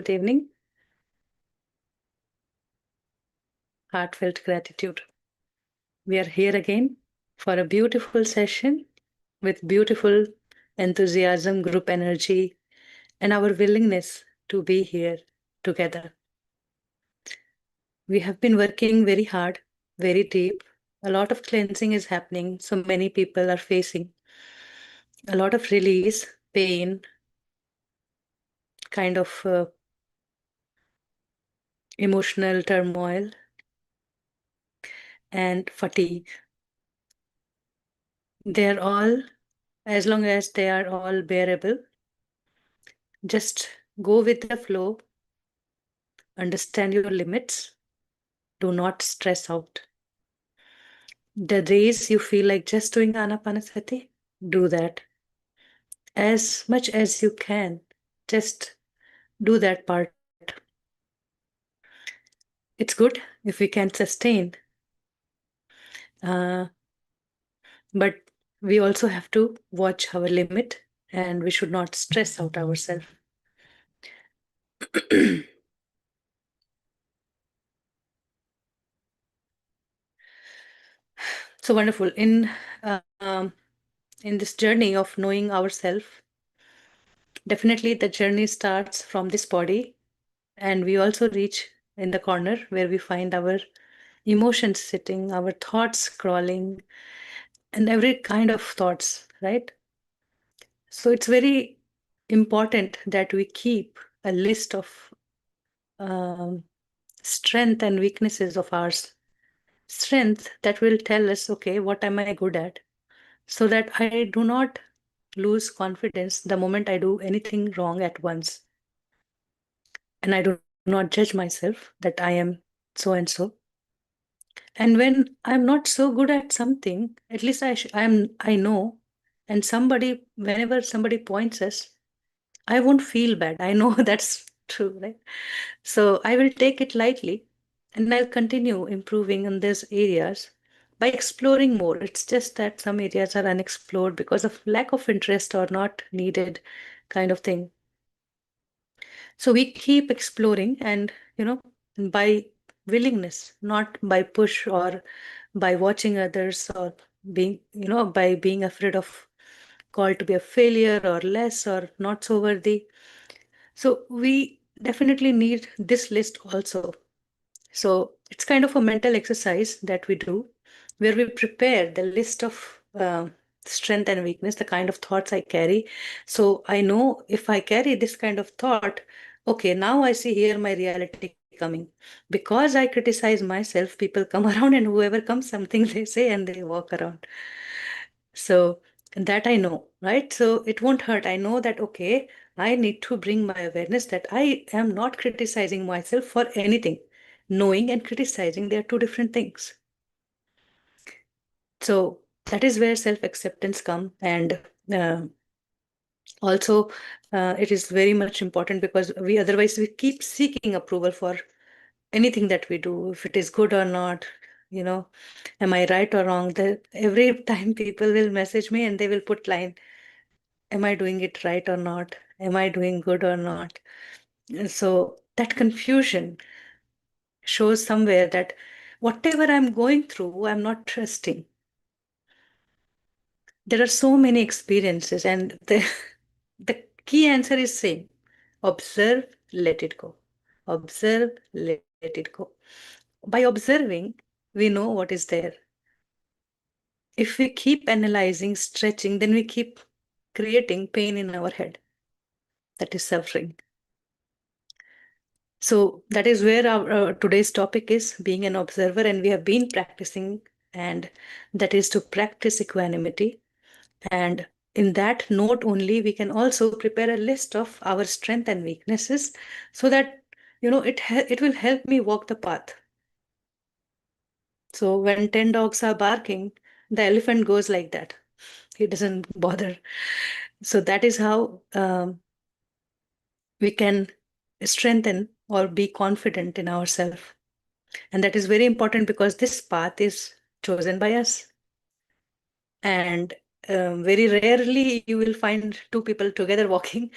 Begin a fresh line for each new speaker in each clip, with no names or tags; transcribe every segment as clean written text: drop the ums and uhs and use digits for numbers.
good evening. Heartfelt gratitude. We are here again for a beautiful session with beautiful enthusiasm, group energy, and our willingness to be here together. We have been working very hard, very deep. A lot of cleansing is happening. So many people are facing a lot of release, pain, kind of emotional turmoil, and fatigue. They're all, as long as they are all bearable, just go with the flow, understand your limits, do not stress out. The days you feel like just doing Anapanasati, do that. As much as you can, just do that part. It's good if we can sustain, but we also have to watch our limit and we should not stress out ourselves. So wonderful. In this journey of knowing ourselves, definitely the journey starts from this body, and we also reach in the corner where we find our emotions sitting, our thoughts crawling, and every kind of thoughts, right? So it's very important that we keep a list of strength and weaknesses of ours. Strength that will tell us, okay, what am I good at? So that I do not lose confidence the moment I do anything wrong at once. And I do not judge myself that I am so and so. And when I'm not so good at something, at least I know, and whenever somebody points us, I won't feel bad. I know that's true, right? So I will take it lightly, and I'll continue improving in these areas by exploring more. It's just that some areas are unexplored because of lack of interest or not needed kind of thing. So we keep exploring, and by willingness, not by push or by watching others or by being afraid of called to be a failure or less or not so worthy. So we definitely need this list also. So it's kind of a mental exercise that we do where we prepare the list of strength and weakness, the kind of thoughts I carry. So I know if I carry this kind of thought, okay, now I see here my reality coming. Because I criticize myself, people come around, and whoever comes, something they say and they walk around. So that I know, right? So it won't hurt. I know that, okay, I need to bring my awareness that I am not criticizing myself for anything. Knowing and criticizing, they are two different things. So that is where self-acceptance comes. And also, it is very much important because otherwise we keep seeking approval for anything that we do, if it is good or not, am I right or wrong? Every time people will message me and they will put line, am I doing it right or not? Am I doing good or not? So that confusion shows somewhere that whatever I'm going through, I'm not trusting. There are so many experiences, and the key answer is same. Observe, let it go. Observe, let it go. By observing, we know what is there. If we keep analyzing, stretching, then we keep creating pain in our head. That is suffering. So that is where our today's topic is, being an observer, and we have been practicing, and that is to practice equanimity. And in that note only, we can also prepare a list of our strengths and weaknesses so that it will help me walk the path. So when 10 dogs are barking, the elephant goes like that. He doesn't bother. So that is how we can strengthen or be confident in ourselves. And that is very important because this path is chosen by us. And Very rarely you will find two people together walking.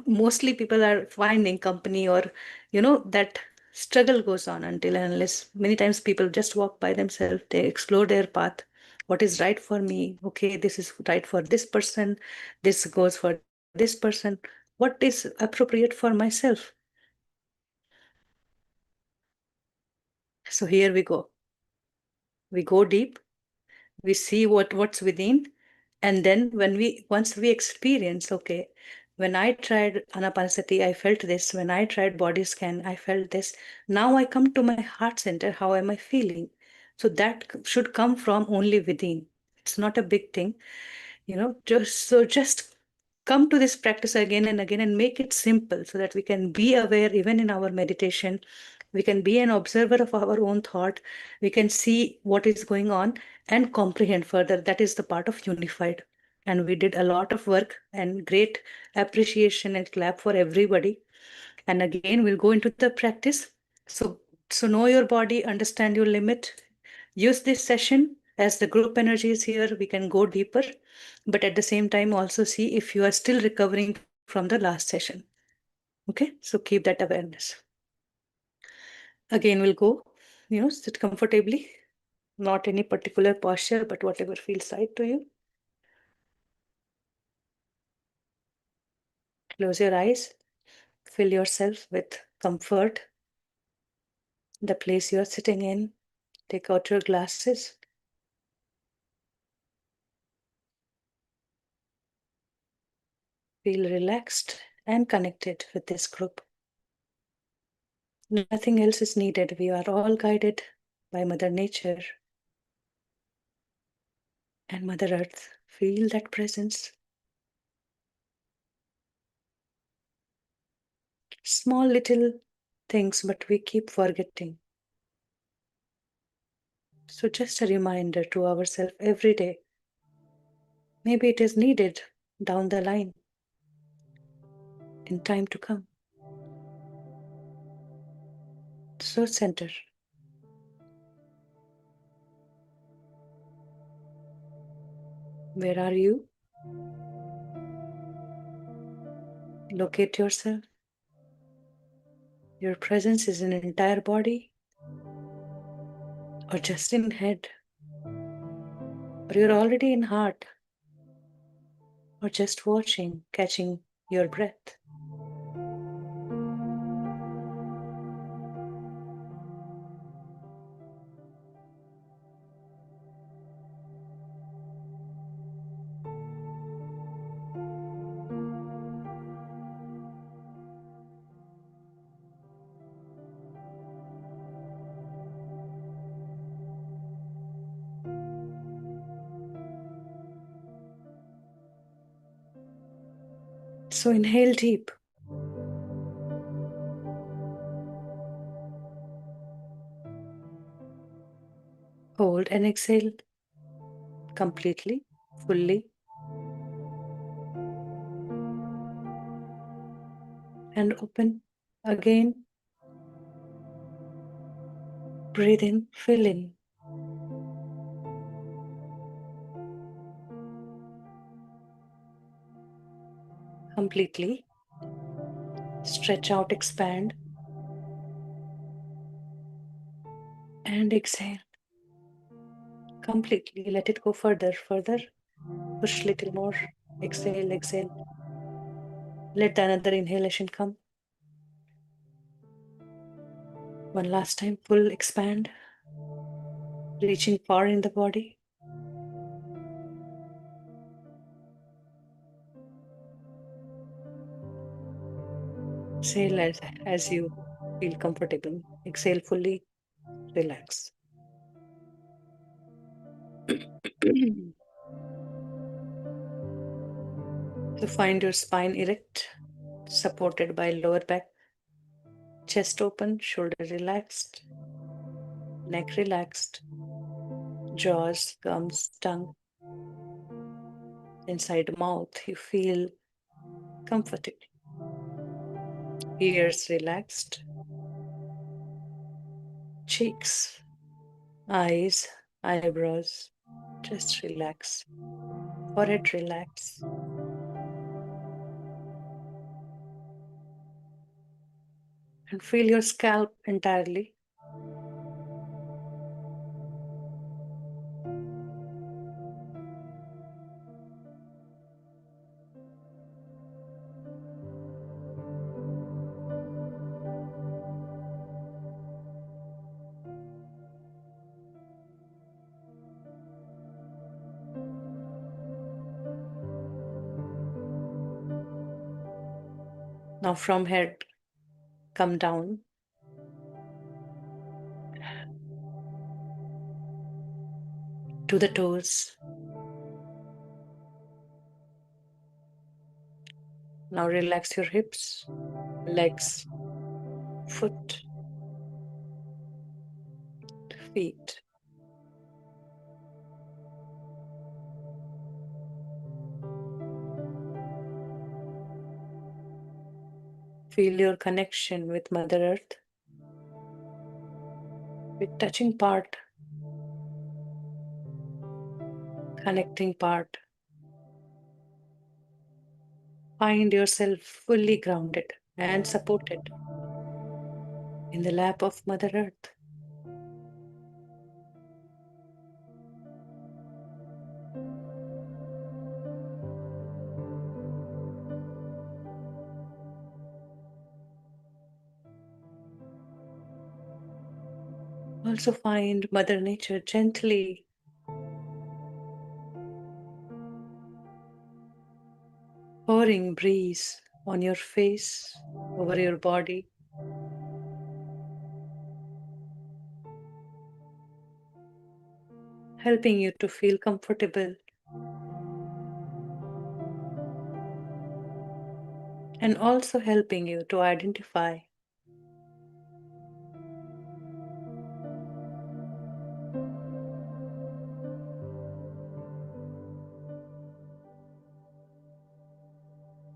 Mostly people are finding company, or that struggle goes on until and unless many times people just walk by themselves. They explore their path. What is right for me? Okay, this is right for this person. This goes for this person. What is appropriate for myself? So here we go. We go deep. We see what's within, and then once we experience, okay, when I tried anapanasati, I felt this. When I tried body scan, I felt this. Now I come to my heart center. How am I feeling? So that should come from only within. It's not a big thing. Just come to this practice again and again and make it simple, so that we can be aware even in our meditation. We can be an observer of our own thought. We can see what is going on and comprehend further. That is the part of unified. And we did a lot of work, and great appreciation and clap for everybody. And again, we'll go into the practice. So know your body, understand your limit. Use this session as the group energy is here. We can go deeper, but at the same time, also see if you are still recovering from the last session. Okay, so keep that awareness. Again, we'll go, sit comfortably, not any particular posture, but whatever feels right to you. Close your eyes, fill yourself with comfort. The place you are sitting in, take out your glasses. Feel relaxed and connected with this group. Nothing else is needed. We are all guided by Mother Nature and Mother Earth. Feel that presence. Small little things, but we keep forgetting. So just a reminder to ourselves every day. Maybe it is needed down the line, in time to come. So center. Where are you? Locate yourself. Your presence is in entire body, or just in head, or you're already in heart, or just watching, catching your breath. So inhale deep. Hold and exhale completely, fully. And open again. Breathe in, fill in. Completely. Stretch out, expand. And exhale. Completely. Let it go further, further. Push little more. Exhale, exhale. Let another inhalation come. One last time, full expand. Reaching far in the body. Exhale as you feel comfortable. Exhale fully. Relax. So find your spine erect, supported by lower back. Chest open, shoulder relaxed. Neck relaxed. Jaws, gums, tongue. Inside mouth, you feel comfortable. Ears relaxed. Cheeks, eyes, eyebrows, just relax. Forehead relax. And feel your scalp entirely. Now from head, come down to the toes. Now relax your hips, legs, foot, feet. Feel your connection with Mother Earth, with touching part, connecting part. Find yourself fully grounded and supported in the lap of Mother Earth. Also find Mother Nature gently pouring breeze on your face, over your body, helping you to feel comfortable and also helping you to identify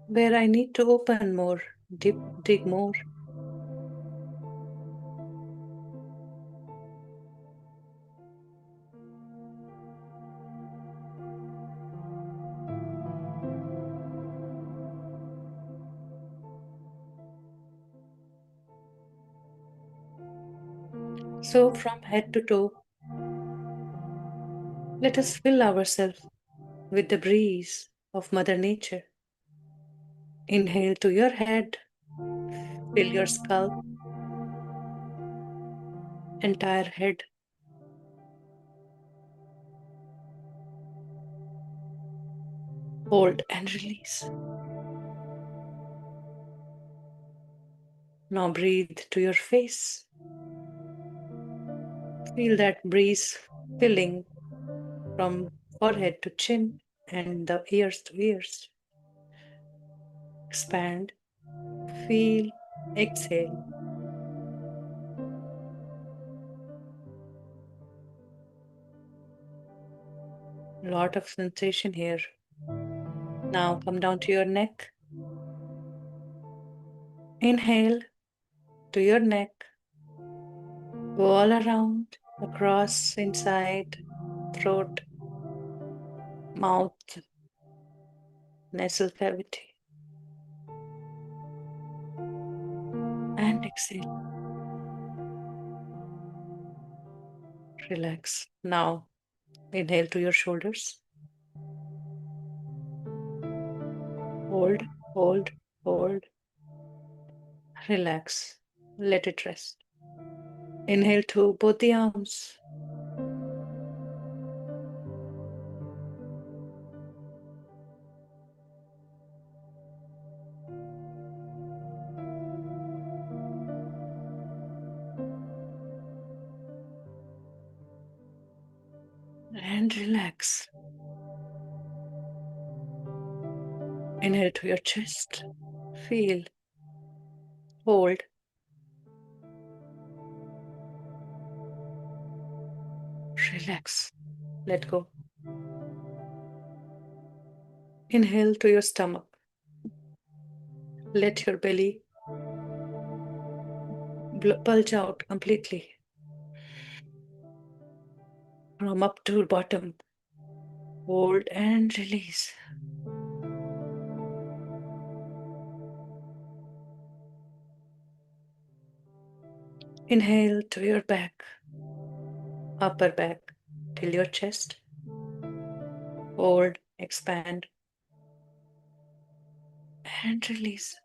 where I need to open more, dig more. So from head to toe, let us fill ourselves with the breeze of Mother Nature. Inhale to your head, fill your scalp, entire head. Hold and release. Now breathe to your face. Feel that breeze filling from forehead to chin and the ears to ears. Expand, feel, exhale. Lot of sensation here. Now come down to your neck. Inhale to your neck. Go all around, across, inside, throat, mouth, nasal cavity. And exhale. Relax. Now inhale to your shoulders. Hold, hold, hold. Relax. Let it rest. Inhale to both the arms. And relax. Inhale to your chest. Feel. Hold. Relax. Let go. Inhale to your stomach. Let your belly bulge out completely from up to bottom. Hold and release. Inhale to your back, upper back, till your chest. Hold, expand, and release.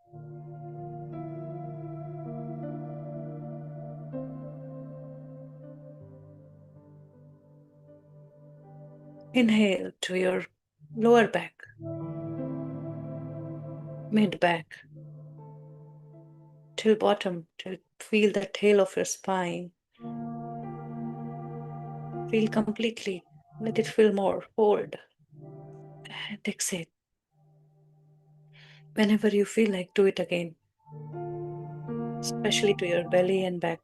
Inhale to your lower back, mid back, till bottom, till feel the tail of your spine. Feel completely. Let it feel more. Hold and exhale. Whenever you feel like, do it again, especially to your belly and back.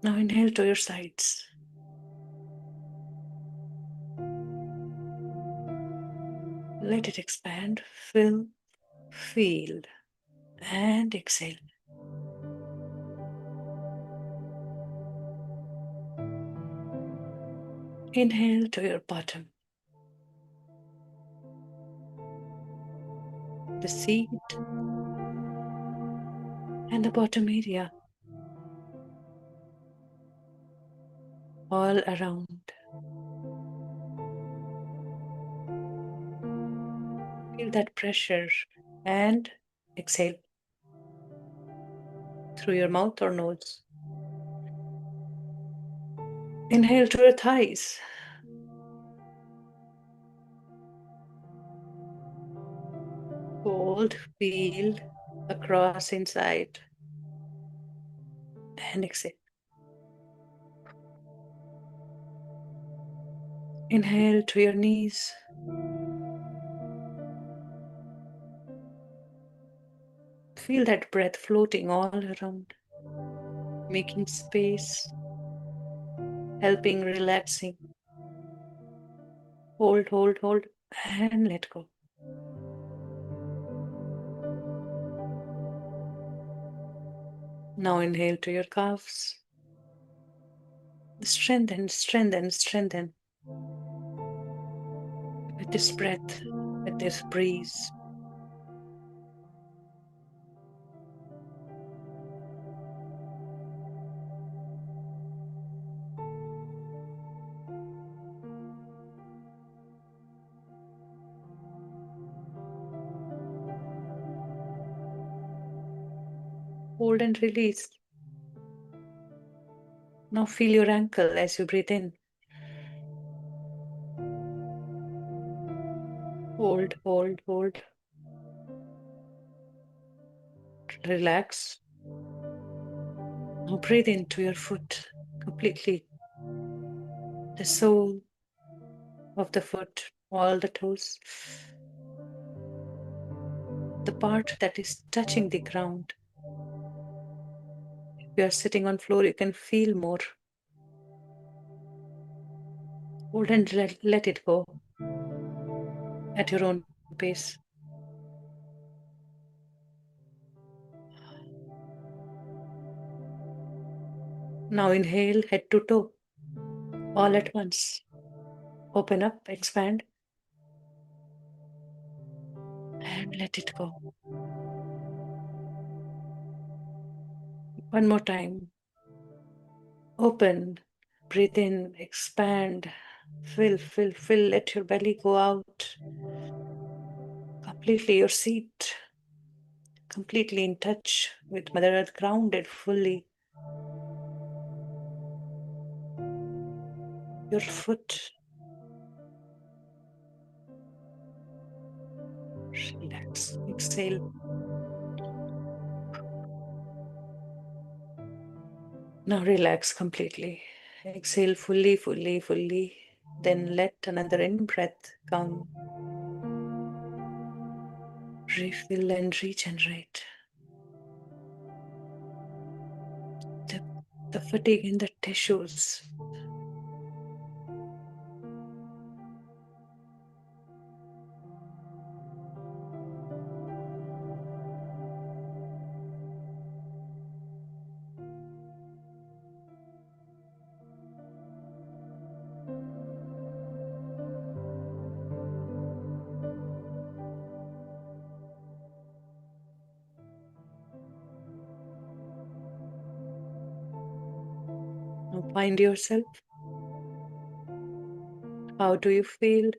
Now inhale to your sides. Let it expand, fill, feel, and exhale. Inhale to your bottom. The seat and the bottom area. All around. Feel that pressure and exhale through your mouth or nose. Inhale to your thighs. Hold, feel across inside and exhale. Inhale to your knees. Feel that breath floating all around, making space, helping, relaxing. Hold, hold, hold, and let go. Now inhale to your calves. Strengthen, strengthen, strengthen. With this breath, with this breeze. Hold and release. Now feel your ankle as you breathe in. Hold, hold, hold. Relax. Now breathe into your foot completely. The sole of the foot, all the toes. The part that is touching the ground. If you are sitting on floor, you can feel more. Hold and let it go at your own pace. Now inhale head to toe, all at once. Open up, expand, and let it go. One more time. Open, breathe in, expand, fill, fill, fill. Let your belly go out. Completely your seat, completely in touch with Mother Earth, grounded fully. Your foot. Relax. Exhale. Now relax completely. Exhale fully, fully, fully. Then let another in-breath come. Refill and regenerate. The fatigue in the tissues. Now find yourself. How do you feel?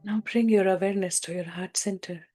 Now bring your awareness to your heart center.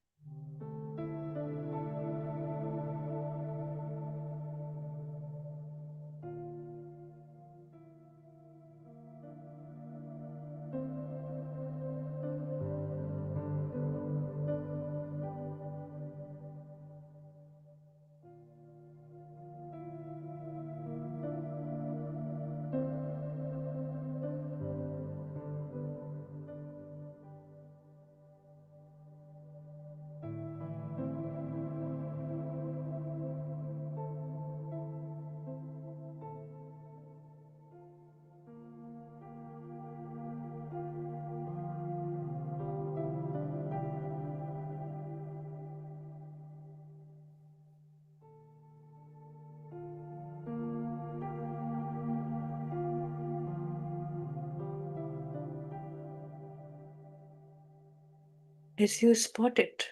As you spot it,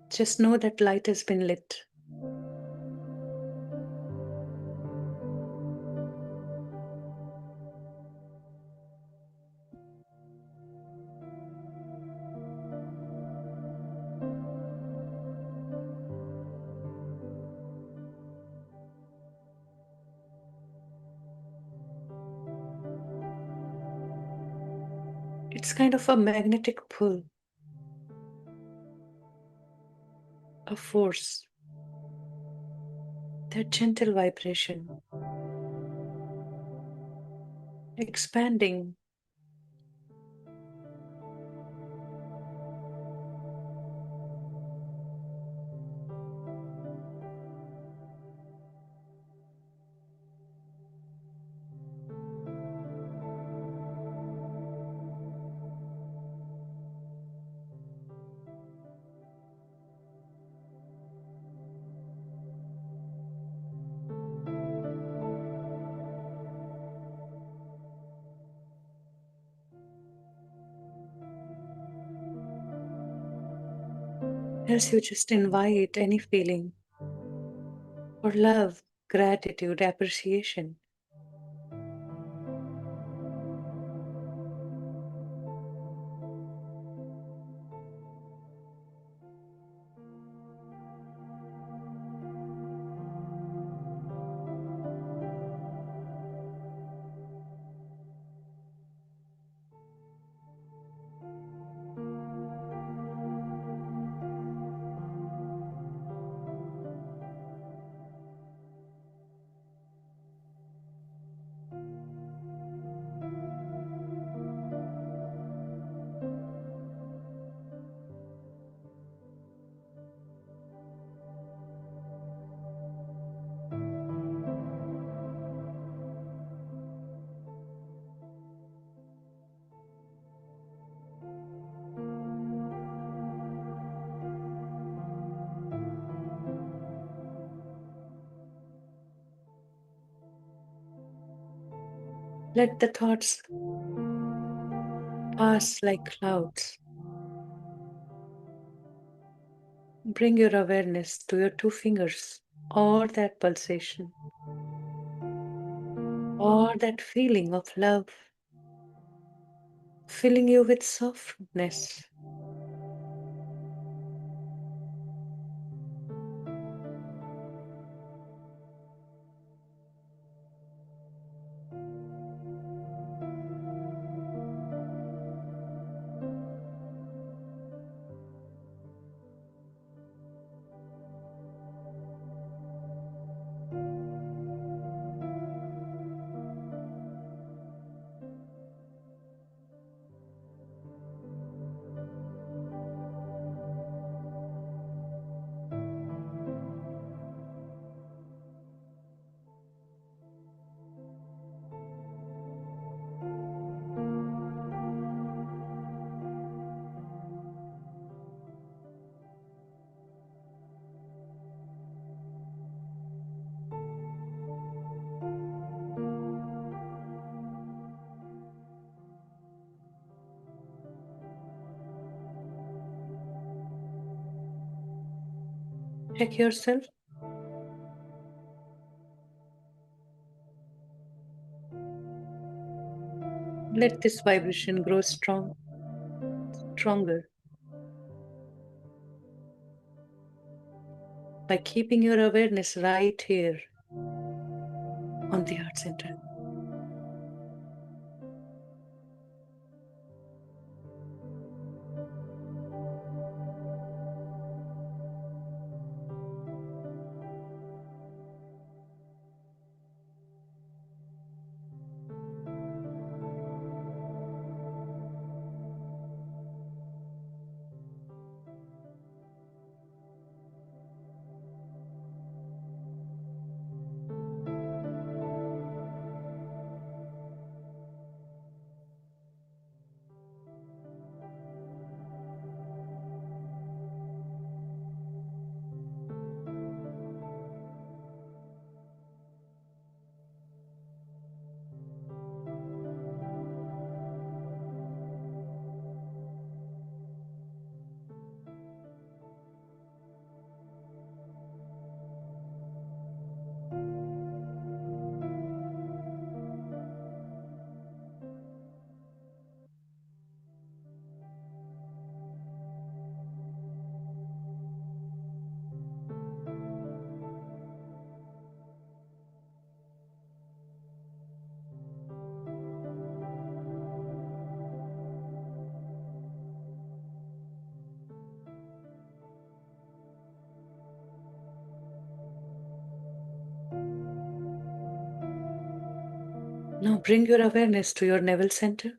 just know that light has been lit. It's kind of a magnetic pull, a force, that gentle vibration, expanding. As you just invite any feeling or love, gratitude, appreciation, let the thoughts pass like clouds. Bring your awareness to your two fingers, or that pulsation, or that feeling of love filling you with softness. Check yourself. Let this vibration grow stronger by keeping your awareness right here on the heart center. Now bring your awareness to your navel center.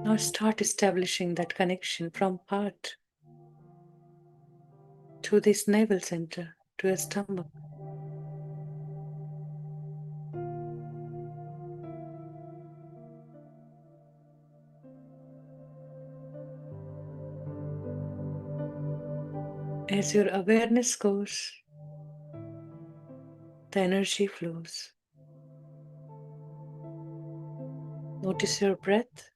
Now start establishing that connection from heart to this navel center, to your stomach. As your awareness goes, the energy flows. Notice your breath.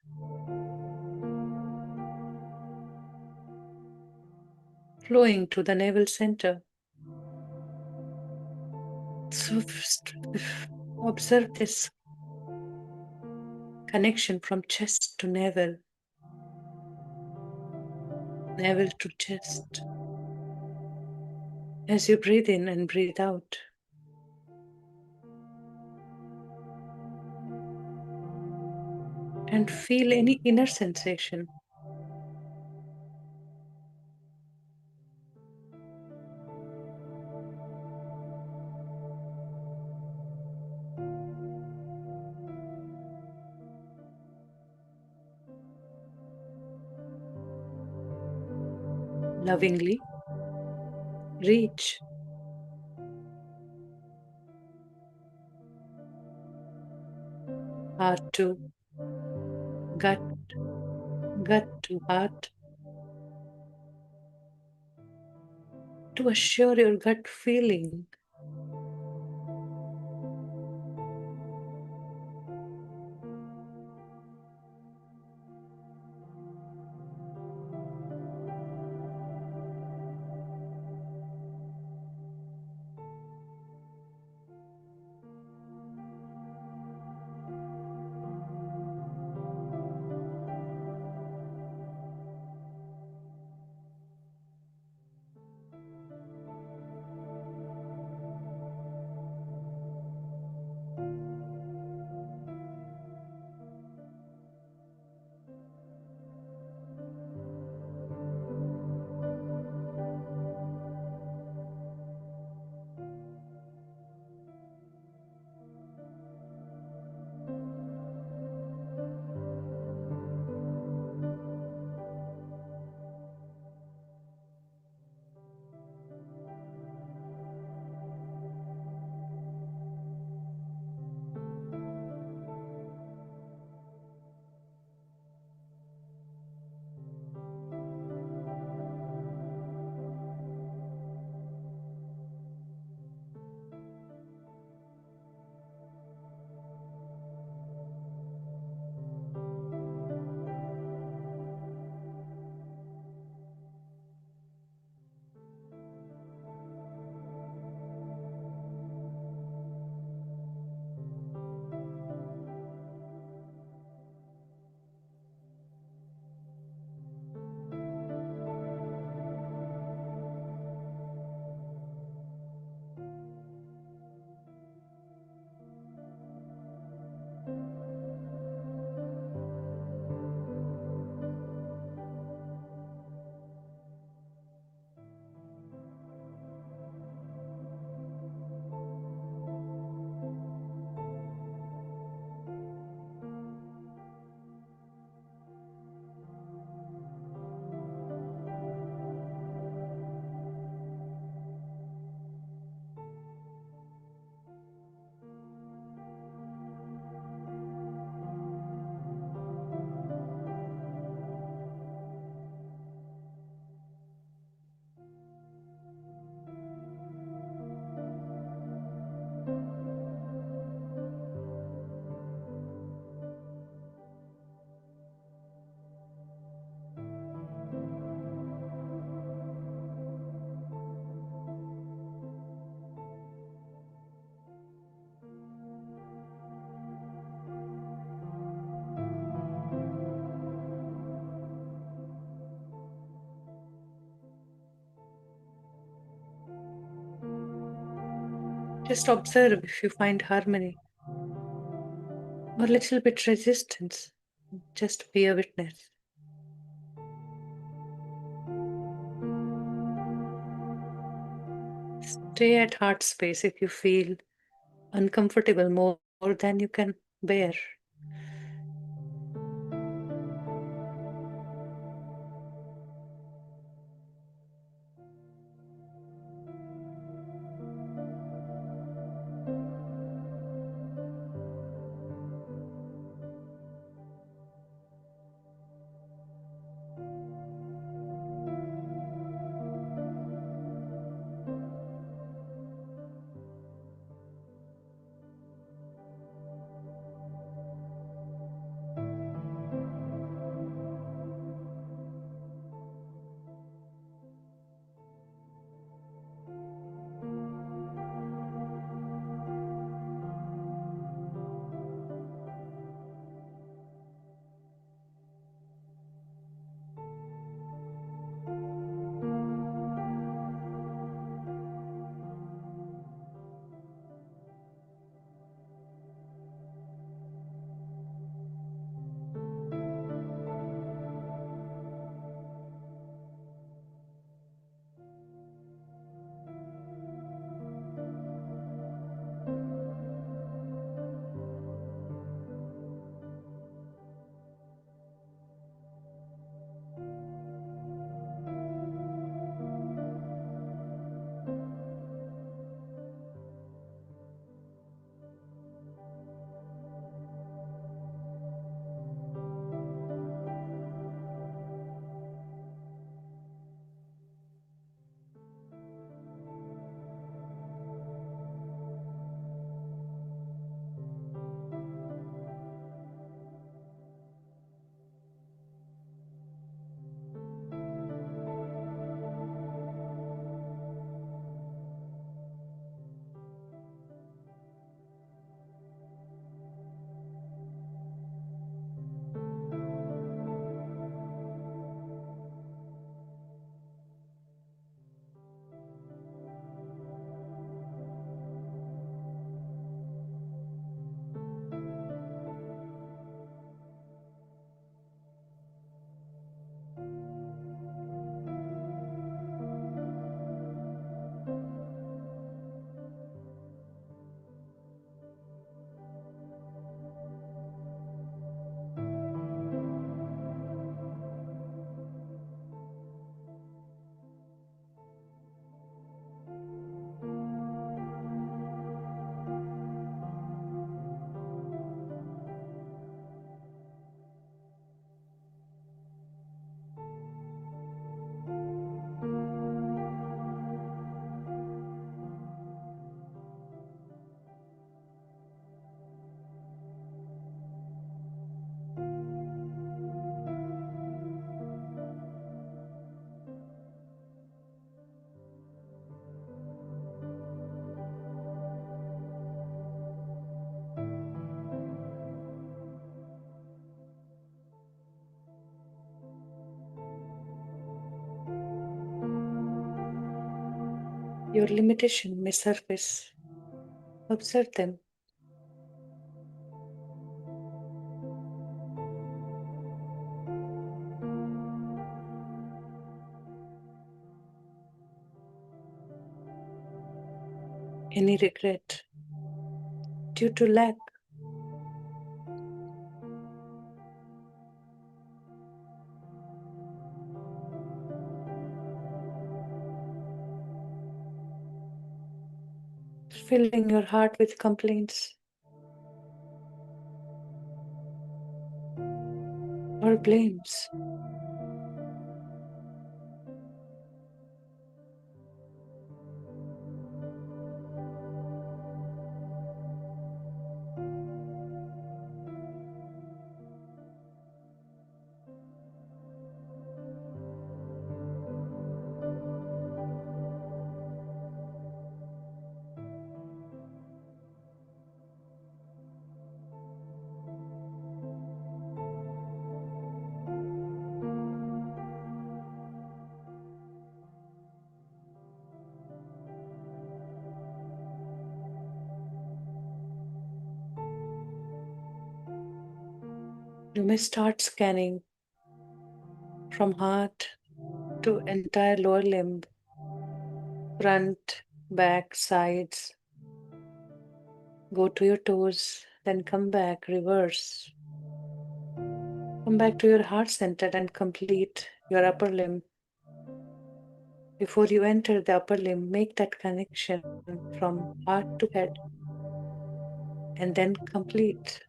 Flowing to the navel center. So observe this connection from chest to navel, navel to chest. As you breathe in and breathe out, and feel any inner sensation. Lovingly reach heart to gut, gut to heart, to assure your gut feeling. Just observe if you find harmony or little bit resistance. Just be a witness. Stay at heart space if you feel uncomfortable more than you can bear. Your limitation may surface. Observe them. Any regret due to lack, filling your heart with complaints or blames. You may start scanning from heart to entire lower limb, front, back, sides. Go to your toes, then come back, reverse. Come back to your heart center and complete your upper limb. Before you enter the upper limb, make that connection from heart to head and then complete.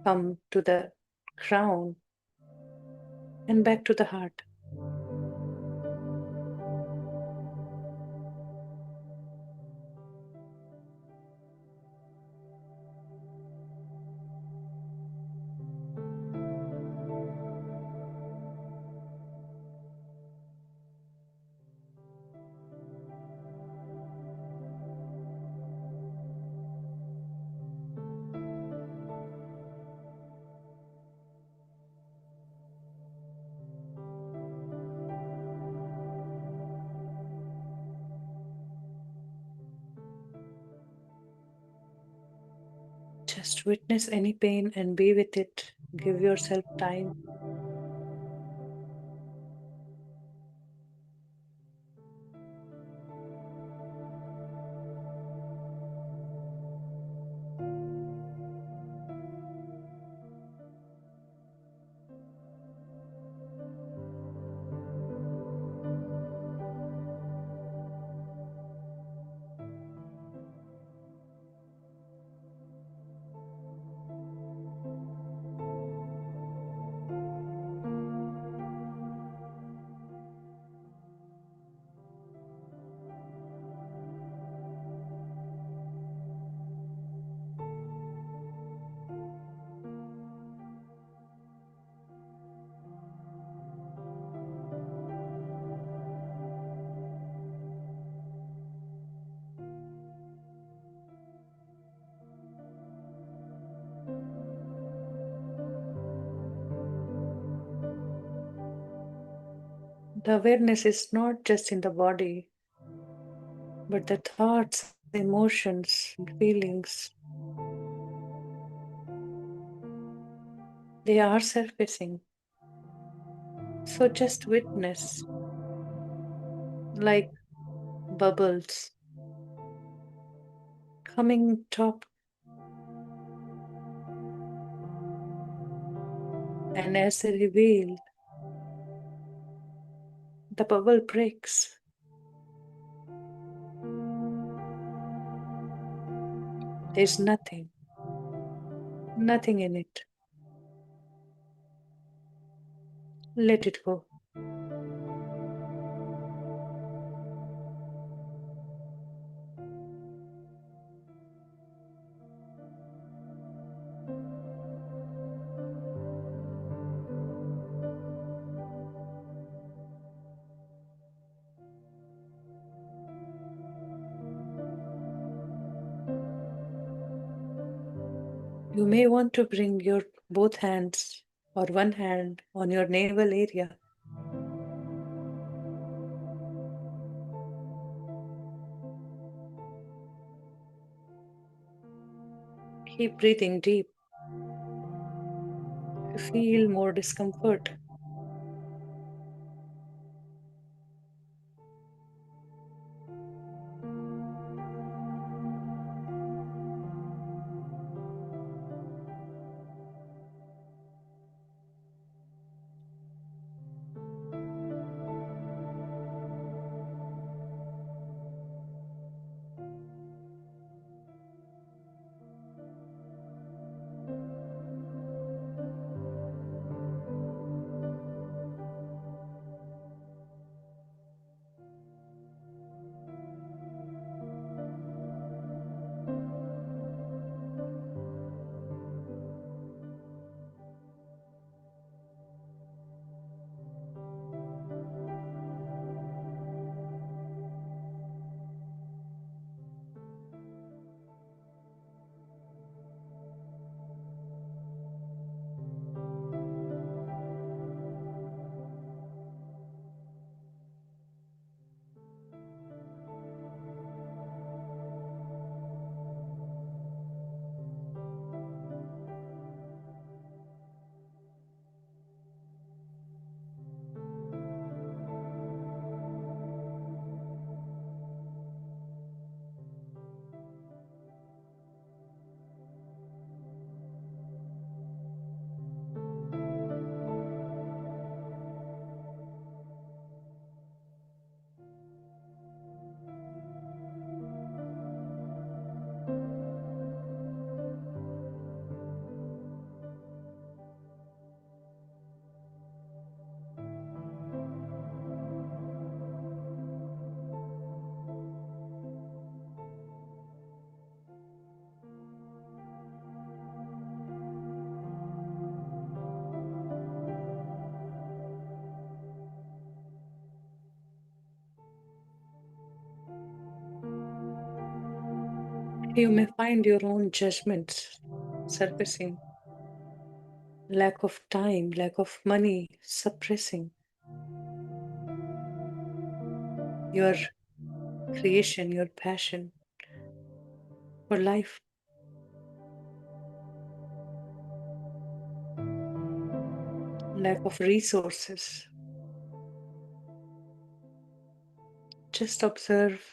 Come to the crown and back to the heart. Just witness any pain and be with it. Give yourself time. The awareness is not just in the body, but the thoughts, emotions, and feelings. They are surfacing. So just witness like bubbles coming top, and as they reveal, the bubble breaks. There's nothing in it. Let it go. You may want to bring your both hands or one hand on your navel area. Keep breathing deep. If you feel more discomfort, You may find your own judgments surfacing, lack of time, lack of money suppressing your creation, your passion for life, lack of resources. Just observe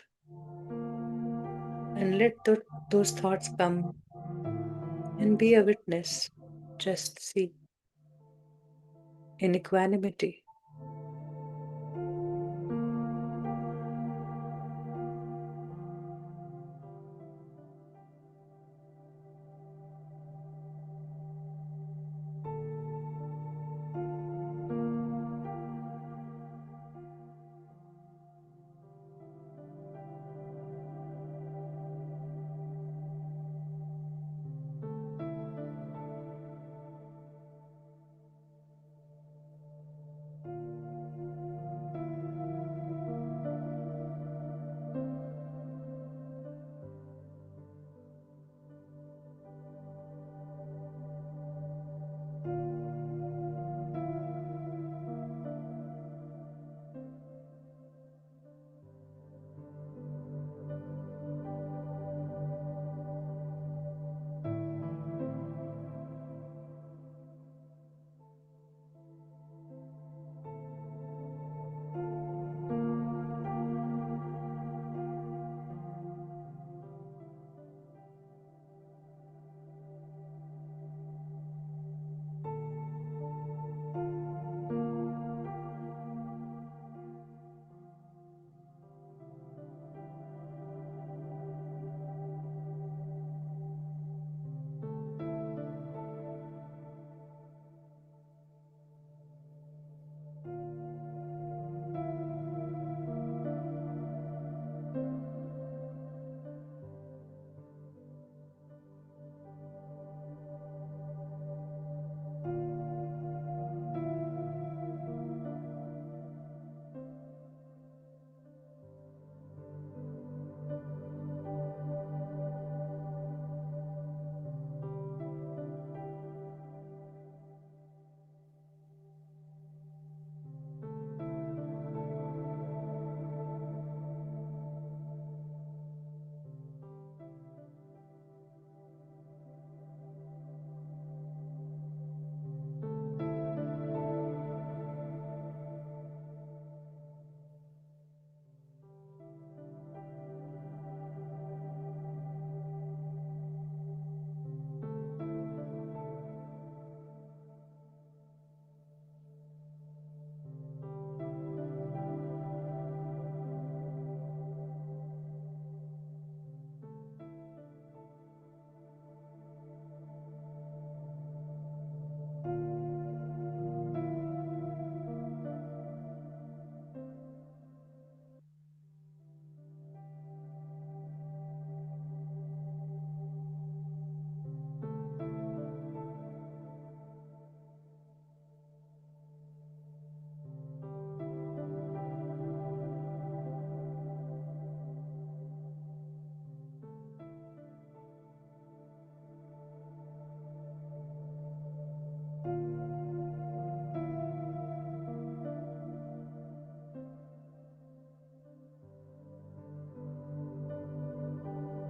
and let those thoughts come and be a witness. Just see in equanimity.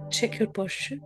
Check your posture.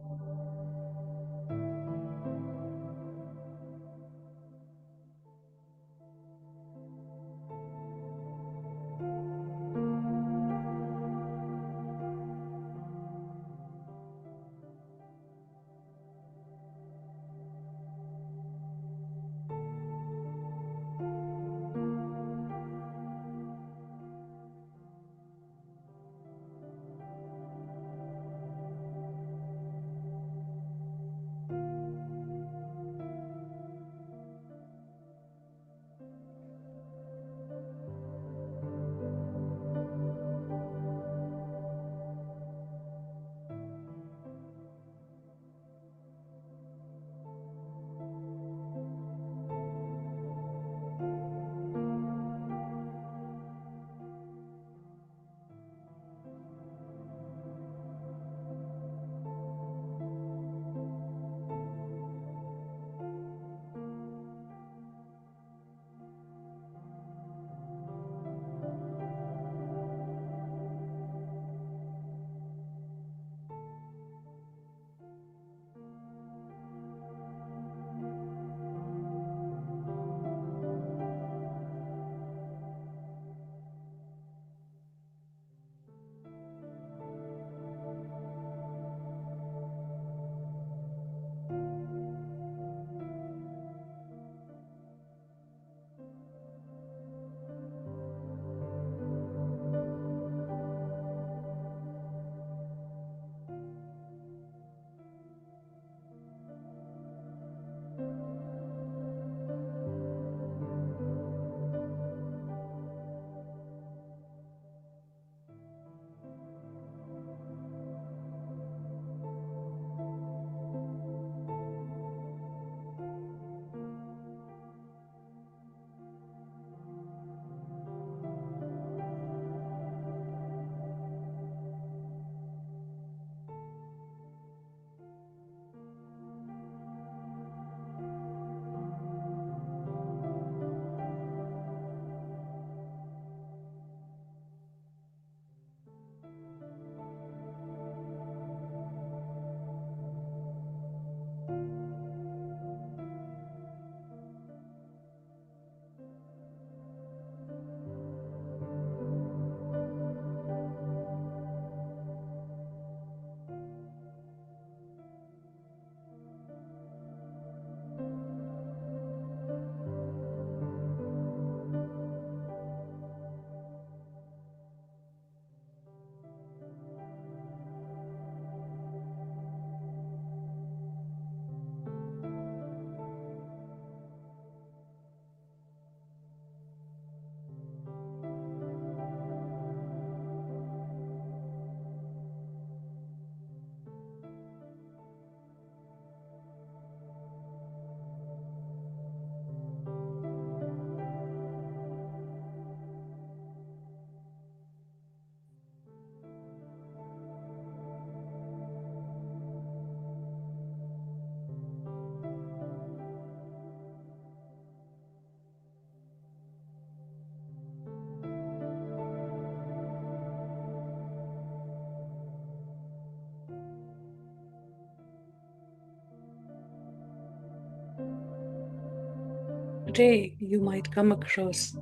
Today, you might come across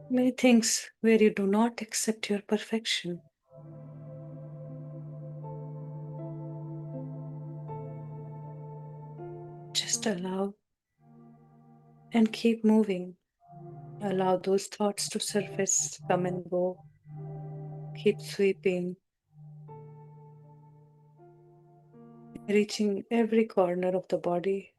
many things where you do not accept your perfection. Just allow and keep moving. Allow those thoughts to surface, come and go, keep sweeping, reaching every corner of the body.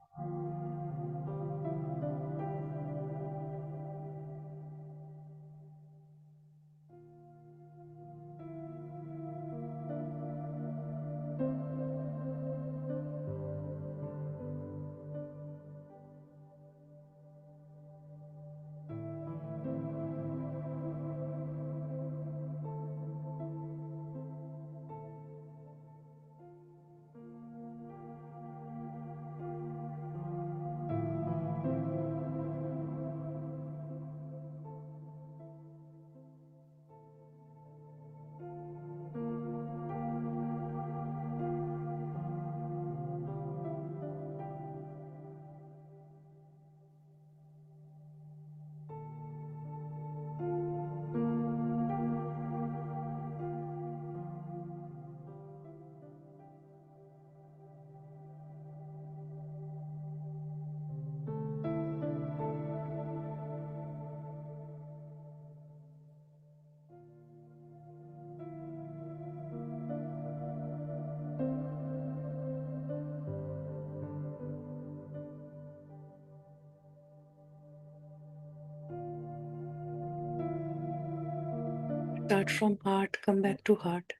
Start from heart, come back to heart.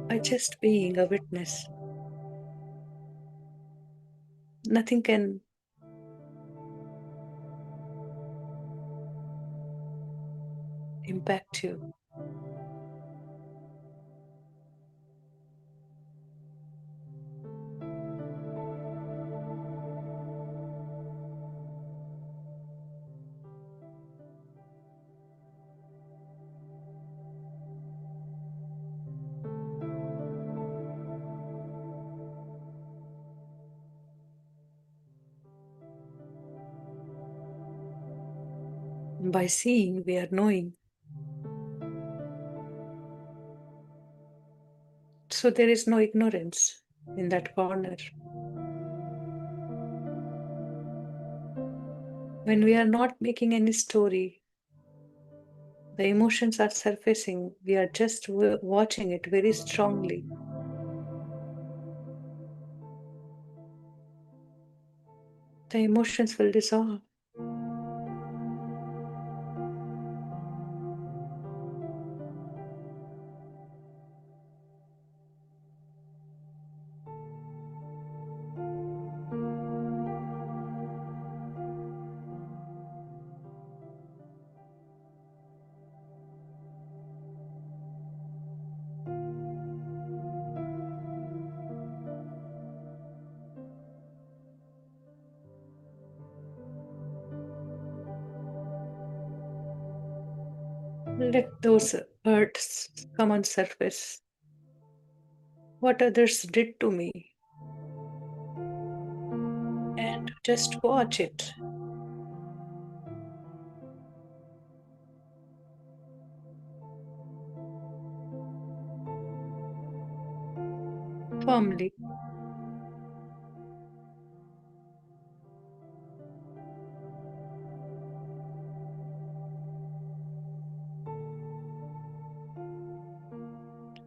By just being a witness, nothing can impact you. By seeing, we are knowing. So there is no ignorance in that corner. When we are not making any story, the emotions are surfacing. We are just watching it very strongly. The emotions will dissolve. Let those hurts come on surface. What others did to me. And just watch it. firmly.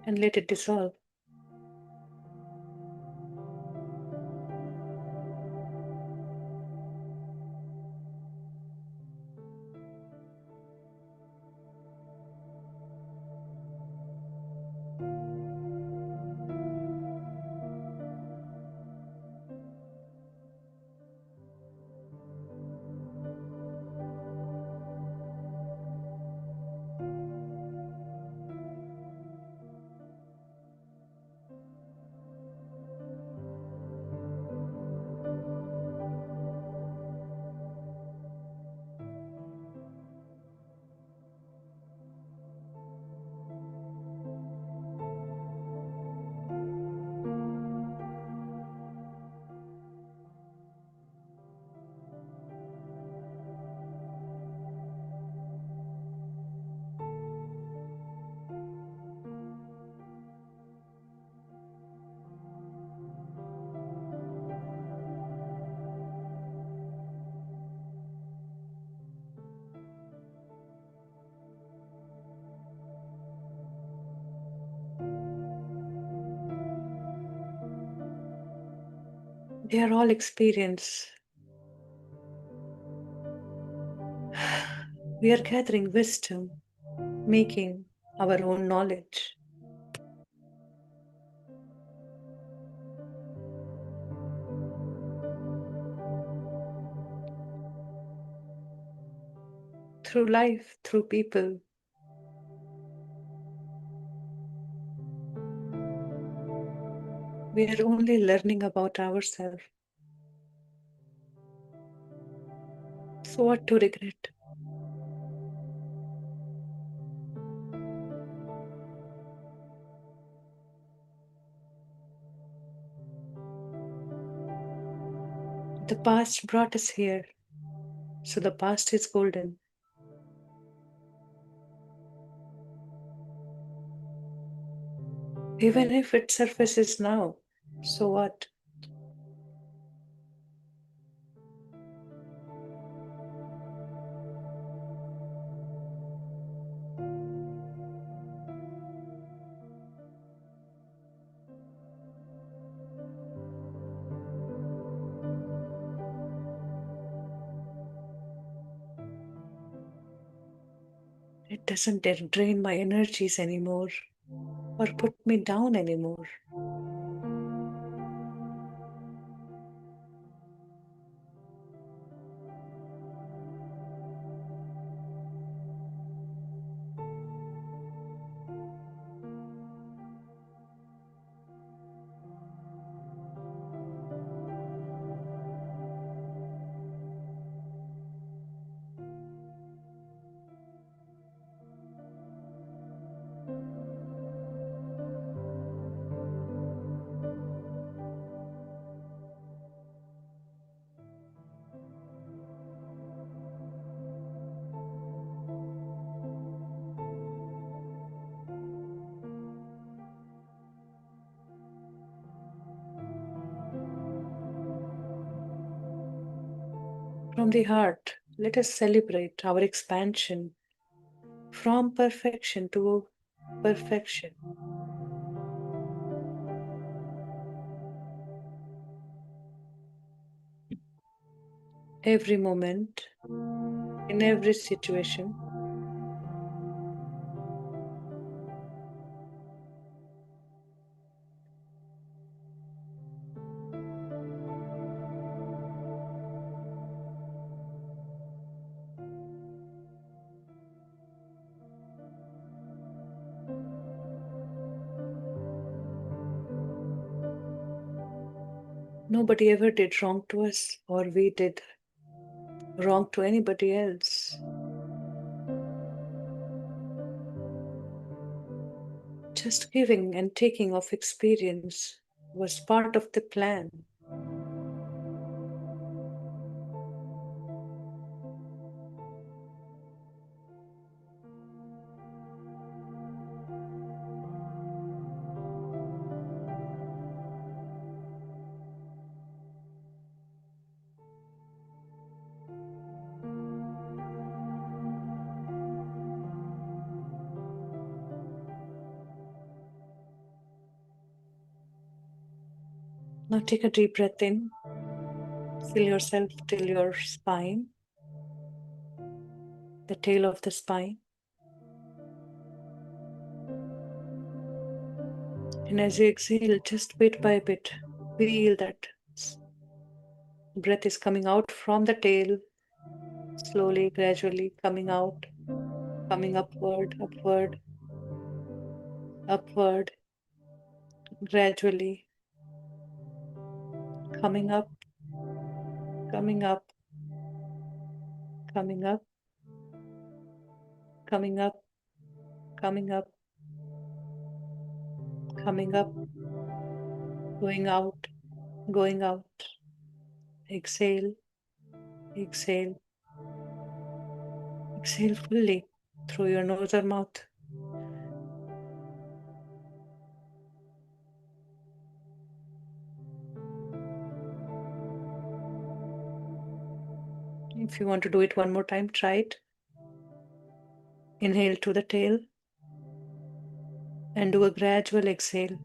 And let it dissolve. They are all experience. We are gathering wisdom, making our own knowledge. Through life, through people, we are only learning about ourselves. So what to regret? The past brought us here, so the past is golden. Even if it surfaces now, so what? It doesn't drain my energies anymore or put me down anymore. From the heart, let us celebrate our expansion from perfection to perfection. Every moment, in every situation, nobody ever did wrong to us, or we did wrong to anybody else. Just giving and taking of experience was part of the plan. Now take a deep breath in. Fill yourself till your spine, the tail of the spine. And as you exhale, just bit by bit, feel that breath is coming out from the tail, slowly, gradually coming out, coming upward, upward, upward, gradually coming up, coming up, coming up, coming up, coming up, coming up, going out, going out. Exhale, exhale, exhale fully through your nose or mouth. If you want to do it one more time, try it. Inhale to the tail and do a gradual exhale,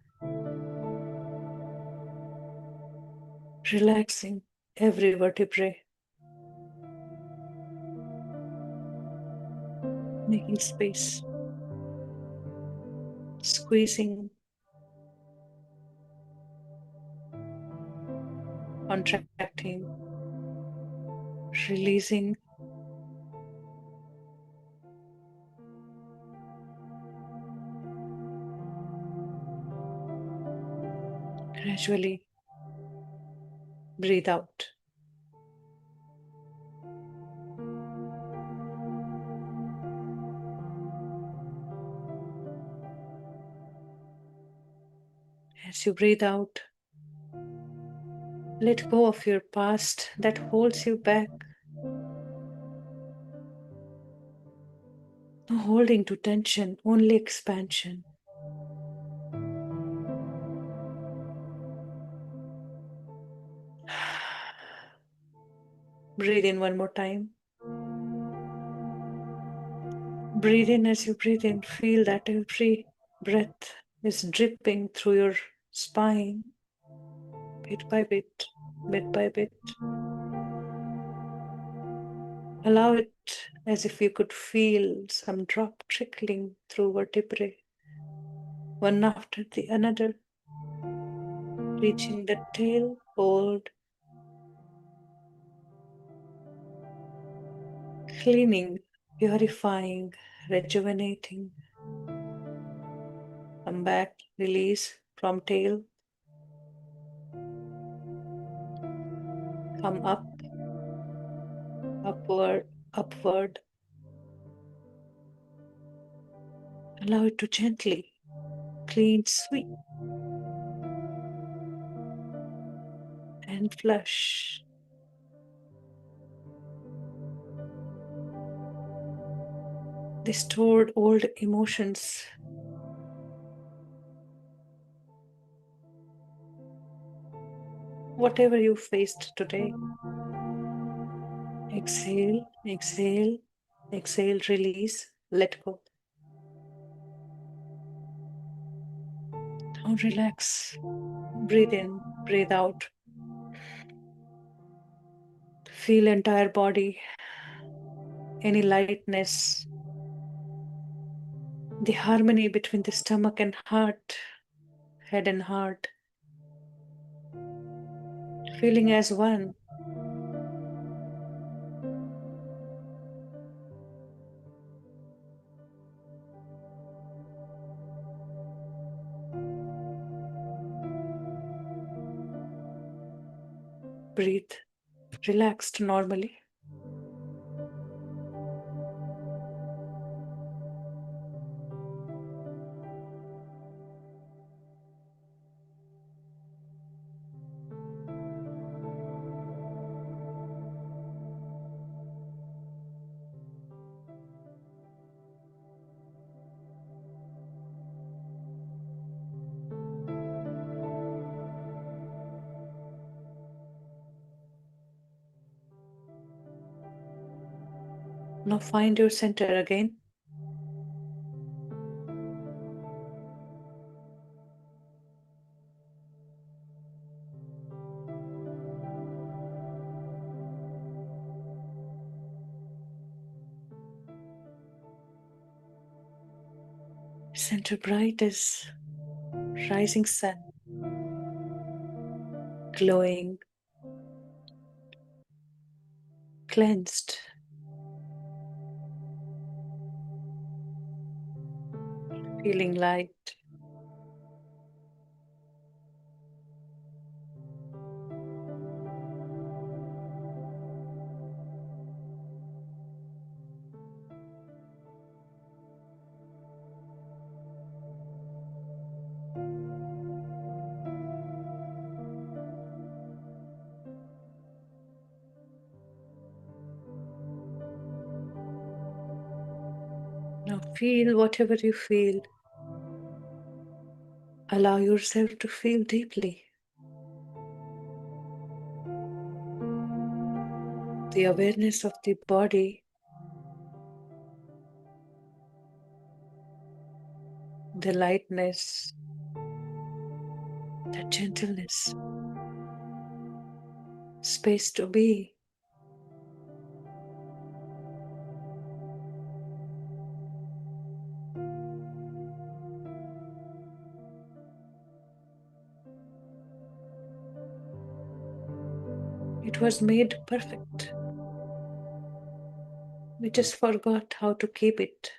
relaxing every vertebrae, making space, squeezing, contracting, releasing. Gradually breathe out. As you breathe out, let go of your past that holds you back. No holding to tension, only expansion. Breathe in one more time. Breathe in. As you breathe in, feel that every breath is dripping through your spine, bit by bit, bit by bit. Allow it as if you could feel some drop trickling through vertebrae, one after the another, reaching the tail, hold, cleaning, purifying, rejuvenating. Come back, release from tail. Come up, upward, upward. Allow it to gently clean, sweep, and flush. The stored old emotions, whatever you faced today. Exhale, exhale, exhale, release, let go. Now relax. Breathe in, breathe out. Feel entire body, any lightness, the harmony between the stomach and heart, head and heart, feeling as one. Breathe, relaxed normally. Now find your center again. Center bright as rising sun, glowing, cleansed, feeling light. Now feel whatever you feel. Allow yourself to feel deeply. The awareness of the body, the lightness, the gentleness, space to be. It was made perfect. We just forgot how to keep it.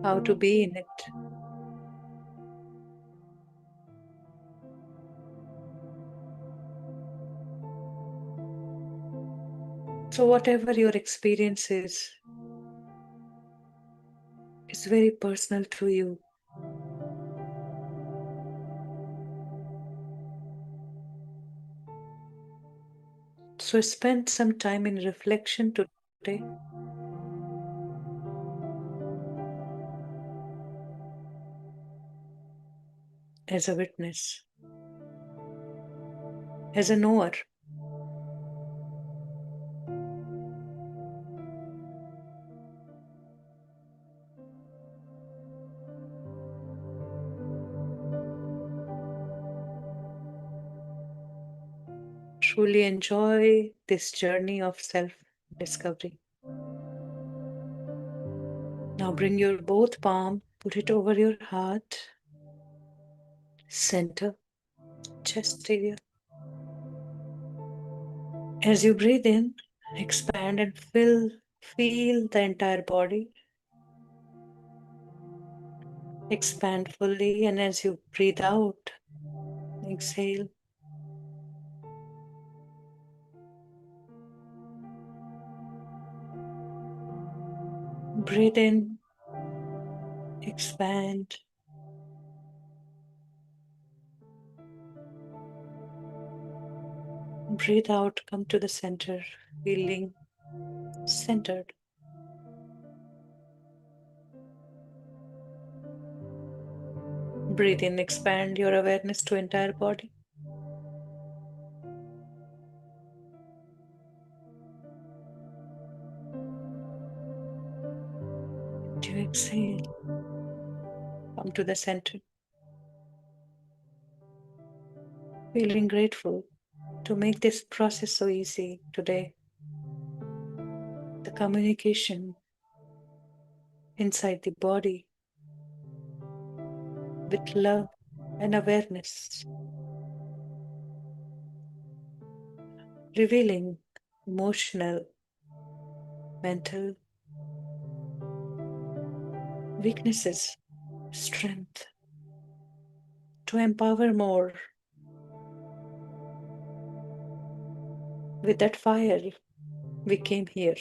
How to be in it. So whatever your experience is very personal to you. So spend some time in reflection today. As a witness, as a knower. Truly enjoy this journey of self-discovery. Now bring your both palm, put it over your heart, center, chest area. As you breathe in, expand and feel the entire body. Expand fully, and as you breathe out, exhale. Breathe in, expand. Breathe out, come to the center, feeling centered. Breathe in, expand your awareness to entire body. To exhale, come to the center. Feeling grateful to make this process so easy today. The communication inside the body with love and awareness, revealing emotional, mental weaknesses, strength to empower more. With that fire, we came here.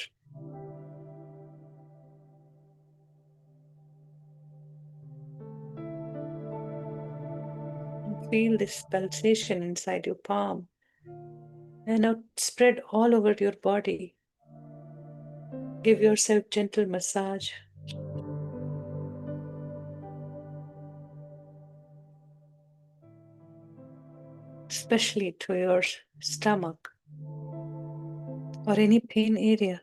Feel this pulsation inside your palm and now spread all over your body. Give yourself gentle massage. Especially to your stomach or any pain area.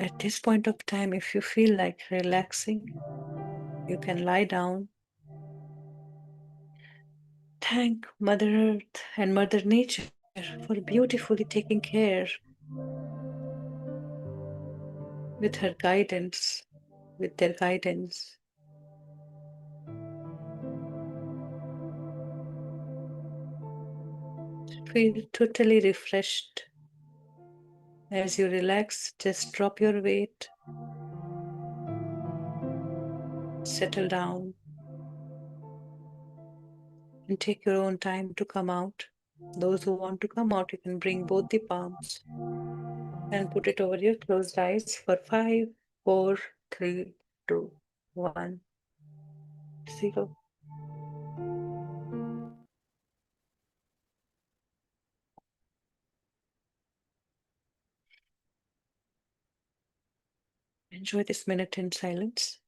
At this point of time, if you feel like relaxing, you can lie down. Thank Mother Earth and Mother Nature for beautifully taking care with her guidance, with their guidance. Feel totally refreshed. As you relax, just drop your weight, settle down, and take your own time to come out. Those who want to come out, you can bring both the palms and put it over your closed eyes for 5, 4, 3, 2, 1, 0. Enjoy this minute in silence.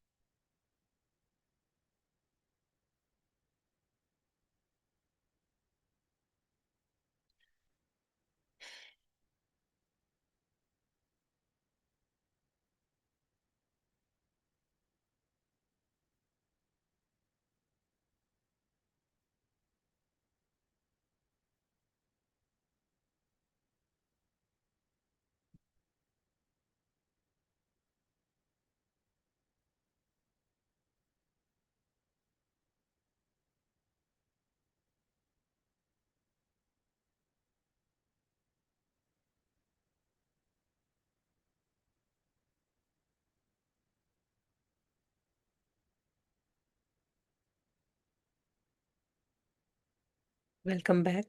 Welcome back.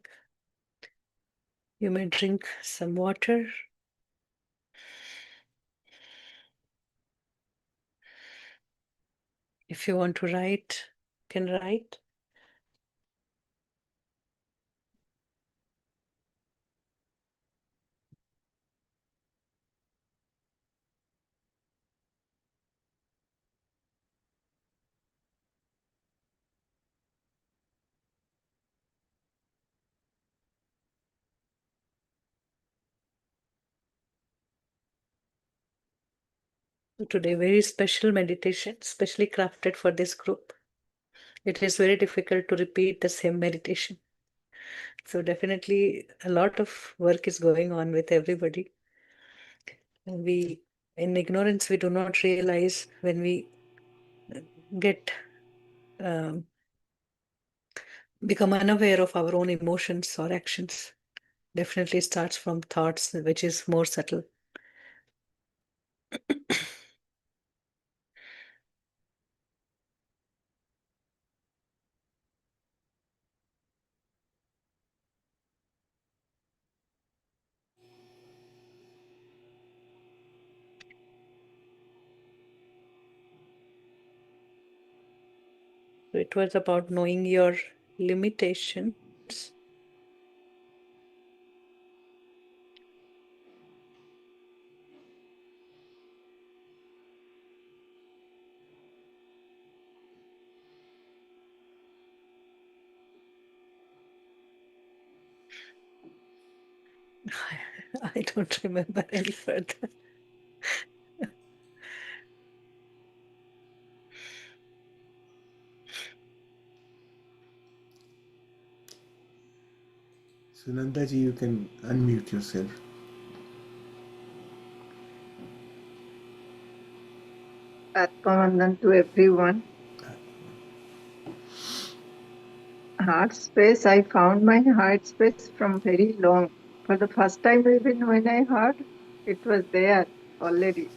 You may drink some water. If you want to write, you can write. So today, very special meditation, specially crafted for this group. It is very difficult to repeat the same meditation. So definitely a lot of work is going on with everybody. And we, in ignorance, we do not realize when we get become unaware of our own emotions or actions. Definitely starts from thoughts, which is more subtle. So it was about knowing your limitations. I don't remember any further.
Sunandaji, you can unmute yourself.
Atmavandan to everyone. Heart space, I found my heart space from very long. For the first time, even when I heard, it was there already.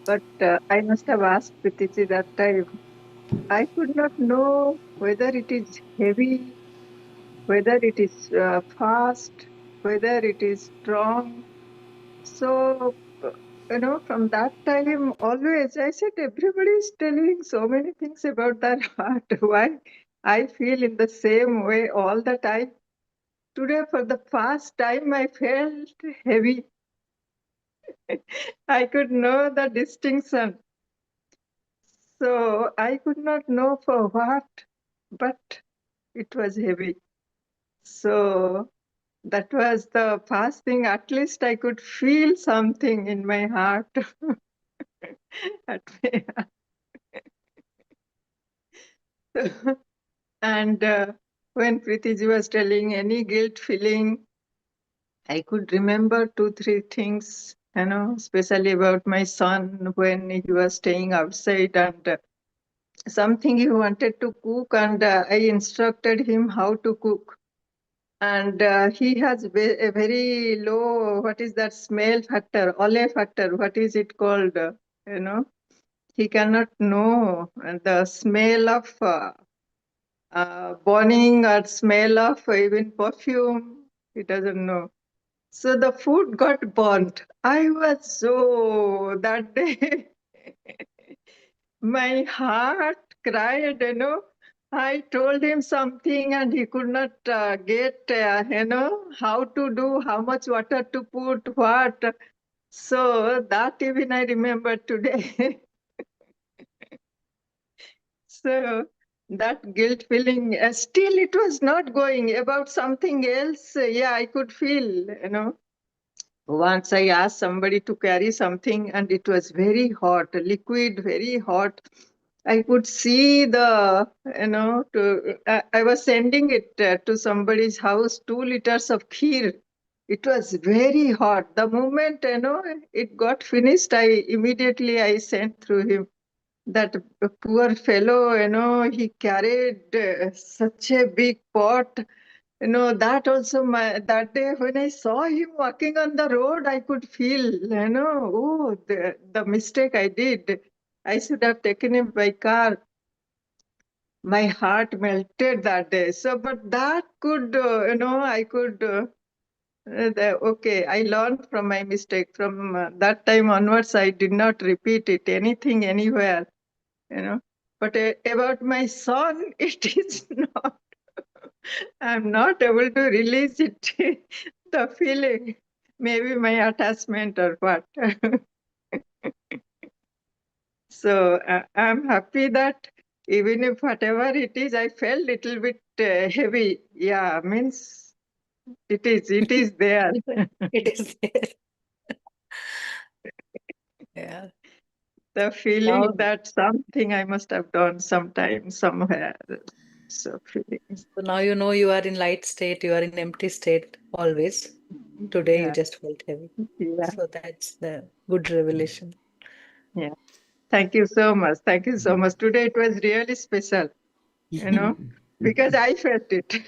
But I must have asked Pritichi that time. I could not know whether it is heavy, whether it is fast, whether it is strong. So, from that time, always I said, everybody is telling so many things about their heart. Why I feel in the same way all the time. Today, for the first time, I felt heavy. I could know the distinction. So I could not know for what, but it was heavy. So That was the first thing. At least I could feel something in my heart. And when Preetiji was telling any guilt feeling, I could remember 2, 3 things, especially about my son when he was staying outside and something he wanted to cook, and I instructed him how to cook. And he has a very low, what is that smell factor, ole factor, what is it called? You know, he cannot know the smell of burning or smell of even perfume. He doesn't know. So the food got burnt. I was so that day. My heart cried, I told him something and he could not get, how to do, how much water to put, what. So that even I remember today. So that guilt feeling, still it was not going about something else. Yeah, I could feel. Once I asked somebody to carry something and it was very hot, liquid, very hot. I could see I was sending it to somebody's house, 2 liters of kheer. It was very hot. The moment, it got finished, I sent through him. That poor fellow, he carried such a big pot. That also, that day when I saw him walking on the road, I could feel, oh, the mistake I did. I should have taken him by car. My heart melted that day. So, but that could, I could, okay, I learned from my mistake. From that time onwards, I did not repeat it, anything, anywhere, you know. But about my son, it is not. I'm not able to release it, the feeling. Maybe my attachment or what. So I'm happy that even if whatever it is, I felt little bit heavy. Yeah, means it is there.
It is there. Yeah.
The
Now,
feeling that something I must have done sometime, somewhere. So feeling.
so now you know you are in light state, you are in empty state always. Today you
Yeah,
just felt heavy.
yeah,
So that's the good revelation.
yeah. Thank you so much. Thank you so much. Today it was really special, you know, because I felt it.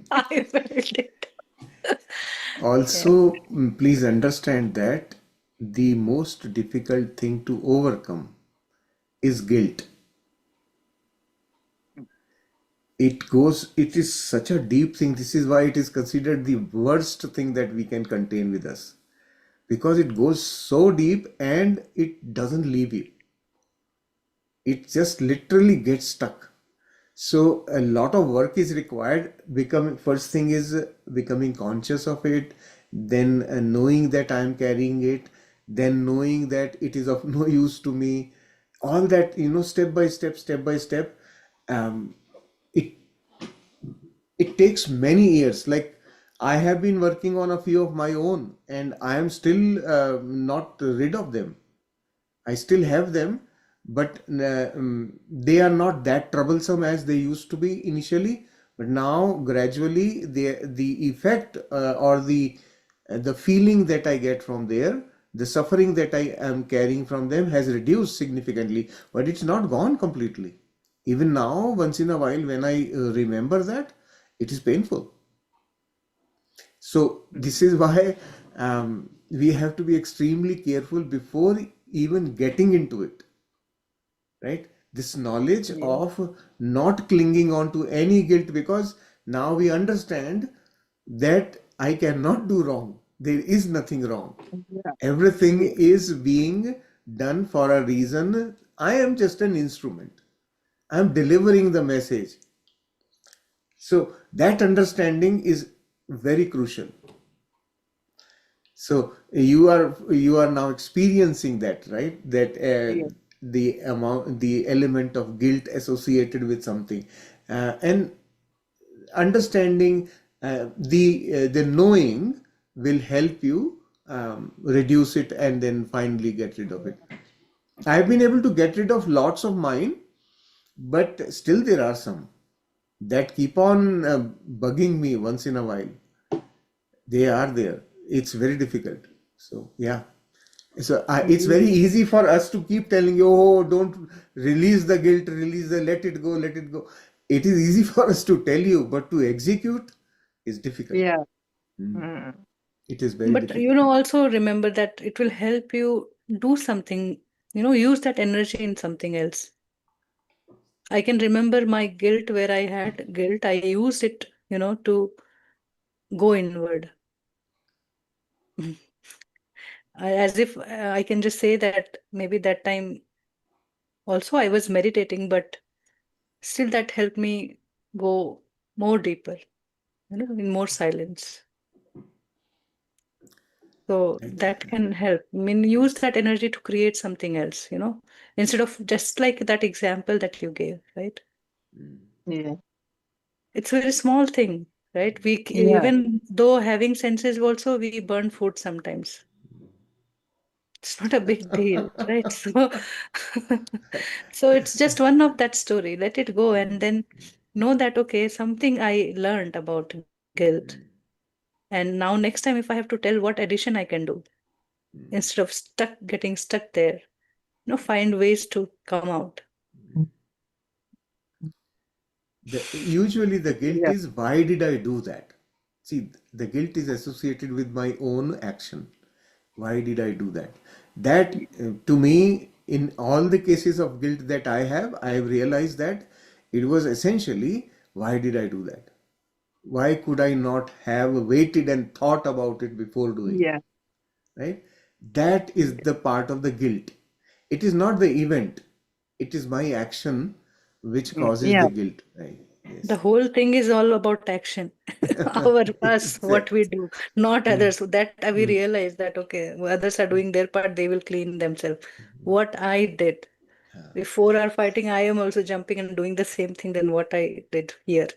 I felt it. Yeah.
Also, please understand that the most difficult thing to overcome is guilt. It is such a deep thing. This is why it is considered the worst thing that we can contain with us, because it goes so deep and it doesn't leave you. It just literally gets stuck. So a lot of work is required. Becoming First thing is becoming conscious of it, then knowing that I am carrying it, then knowing that it is of no use to me. All that, step by step, step by step. Um, it it takes many years. Like, I have been working on a few of my own, and I am still not rid of them. I still have them, but they are not that troublesome as they used to be initially. But now, gradually, the effect or the feeling that I get from there, the suffering that I am carrying from them has reduced significantly, but it's not gone completely. Even now, once in a while, when I remember that, it is painful. So this is why we have to be extremely careful before even getting into it, right? This knowledge
Yeah,
of not clinging on to any guilt, because now we understand that I cannot do wrong. There is nothing wrong.
yeah,
Everything
yeah.
is being done for a reason. I am just an instrument. I am delivering the message. So that understanding is very crucial. So you are now experiencing that, right? That
Yeah.
the element of guilt associated with something, and understanding The knowing will help you reduce it and then finally get rid of it. I've been able to get rid of lots of mine, but still there are some that keep on bugging me once in a while. They are there. It's very difficult. So yeah. So it's very easy for us to keep telling you, oh, don't release the guilt, release the, let it go, let it go. It is easy for us to tell you, but to execute is difficult.
Yeah.
Mm.
Mm.
It is very
But
difficult.
also remember that it will help you do something, use that energy in something else. I can remember my guilt where I had guilt. I used it, to go inward. As if I can just say that maybe that time also I was meditating, but still that helped me go more deeper, in more silence. So that can help. I mean, use that energy to create something else, instead of just like that example that you gave, right?
Yeah.
It's a very small thing, right?
Yeah.
Even though having senses also, we burn food sometimes. It's not a big deal, right? So, so it's just one of that story. Let it go and then know that, okay, something I learned about guilt. And now next time, if I have to tell what addition I can do, instead of getting stuck there, find ways to come out.
Usually the guilt
Yeah.
is, why did I do that? See, the guilt is associated with my own action. Why did I do that? That to me, in all the cases of guilt that I have realized that it was essentially, why did I do that? Why could I not have waited and thought about it before doing?
Yeah.
Right? That is the part of the guilt. It is not the event. It is my action which causes
Yeah.
the guilt. Right?
The
Yes.
whole thing is all about action. Our us, what we
Exactly.
do, not others. So that we realize that okay, others are doing their part, they will clean themselves. What I did before our fighting, I am also jumping and doing the same thing than what I did here.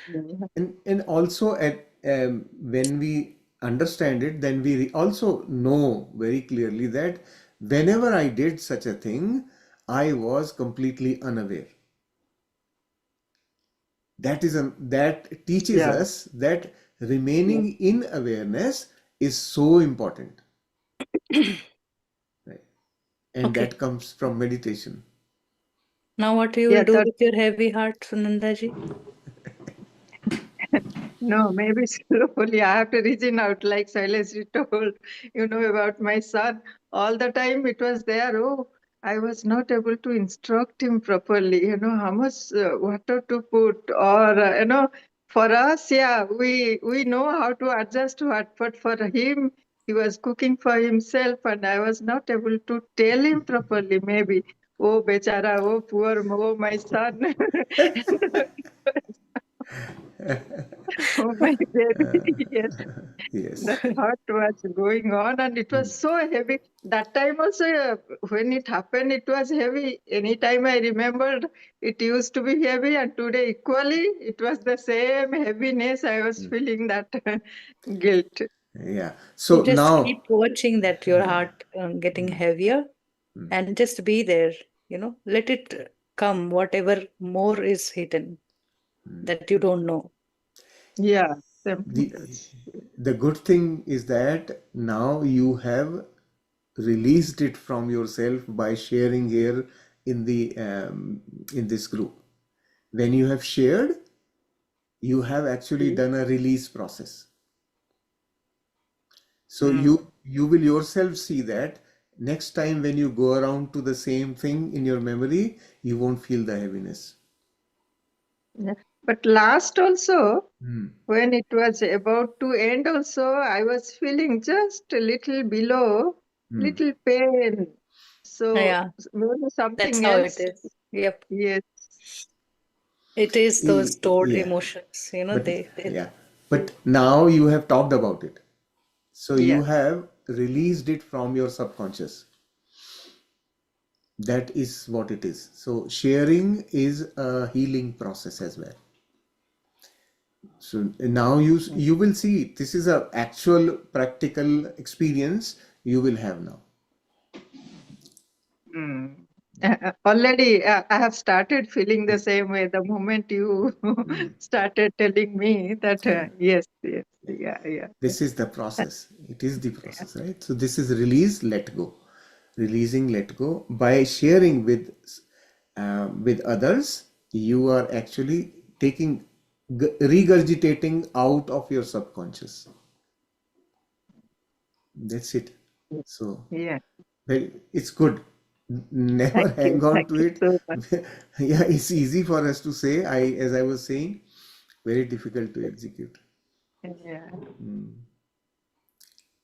Yeah.
And also at when we understand it, then we also know very clearly that whenever I did such a thing, I was completely unaware. That teaches
Yeah.
us that
Yeah.
remaining in awareness is so important, right? And
Okay.
that comes from meditation.
Now what you will
Yeah.
do
That
with your heavy heart, Sunandaji?
no, maybe slowly. I have to reason out, like Shailesh told, about my son. All the time it was there. Oh, I was not able to instruct him properly, how much water to put, or, for us, yeah, we know how to adjust what, but for him, he was cooking for himself, and I was not able to tell him properly, maybe. Oh, bechara, oh, poor, oh, my son. Oh my baby, yes,
Yes.
that thought was going on, and it was so heavy. That time also, when it happened, it was heavy. Anytime I remembered, it used to be heavy, and today equally, it was the same heaviness. I was feeling that guilt.
Yeah.
You
So
just
now,
keep watching that your heart getting heavier and just be there, let it come, whatever more is hidden that you don't know.
Yeah,
the
temples.
the good thing is that now you have released it from yourself by sharing here in this group. When you have shared, you have actually done a release process. So
Mm.
you will yourself see that next time when you go around to the same thing in your memory, you won't feel the heaviness.
Yeah. But last also,
Hmm.
when it was about to end also, I was feeling just a little below,
Hmm.
little pain. So
Yeah,
maybe
that's
something
how it
else.
is. Yep.
Yes.
It is those stored
Yeah,
emotions,
but
they
yeah, but now you have talked about it. So you
Yeah.
have released it from your subconscious. That is what it is. So sharing is a healing process as well. So now you will see this is a actual practical experience you will have now.
Mm. Already, I have started feeling the same way the moment you started telling me that,
Yeah.
yes, yes, yeah, yeah,
This is the process. It is the process, right? So this is release, let go, releasing, let go. By sharing with others, you are actually taking regurgitating out of your subconscious. That's it. So
yeah.
well, it's good. Never hang on
Thank
to
you
it.
so much.
Yeah, it's easy for us to say. As I was saying, very difficult to execute.
Yeah,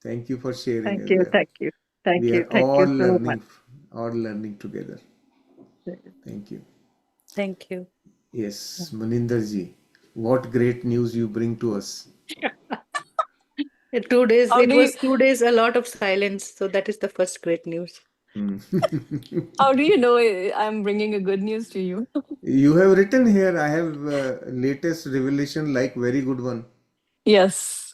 Thank you for sharing
thank
as
you,
well.
thank you,
We are
thank you so much.
all learning together. Thank you.
Thank you.
Yes, Maninder ji, what great news you bring to us.
2 days,
How
it
do you
was 2 days, a lot of silence. So that is the first great news.
Hmm.
how do you know I'm bringing a good news to you?
You have written here, I have latest revelation like very good one.
Yes.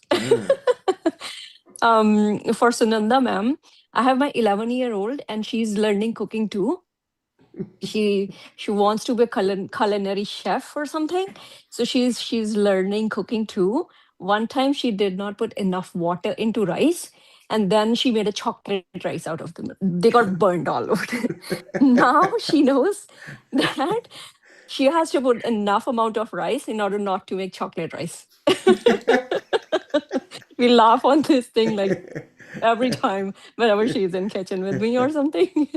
Ah.
For Sunanda ma'am, I have my 11-year-old and she's learning cooking too. She wants to be a culinary chef or something. So she's learning cooking too. One time she did not put enough water into rice, and then she made a chocolate rice out of them. They got burned all over. Now she knows that she has to put enough amount of rice in order not to make chocolate rice. We laugh on this thing like every time whenever she's in kitchen with me or something.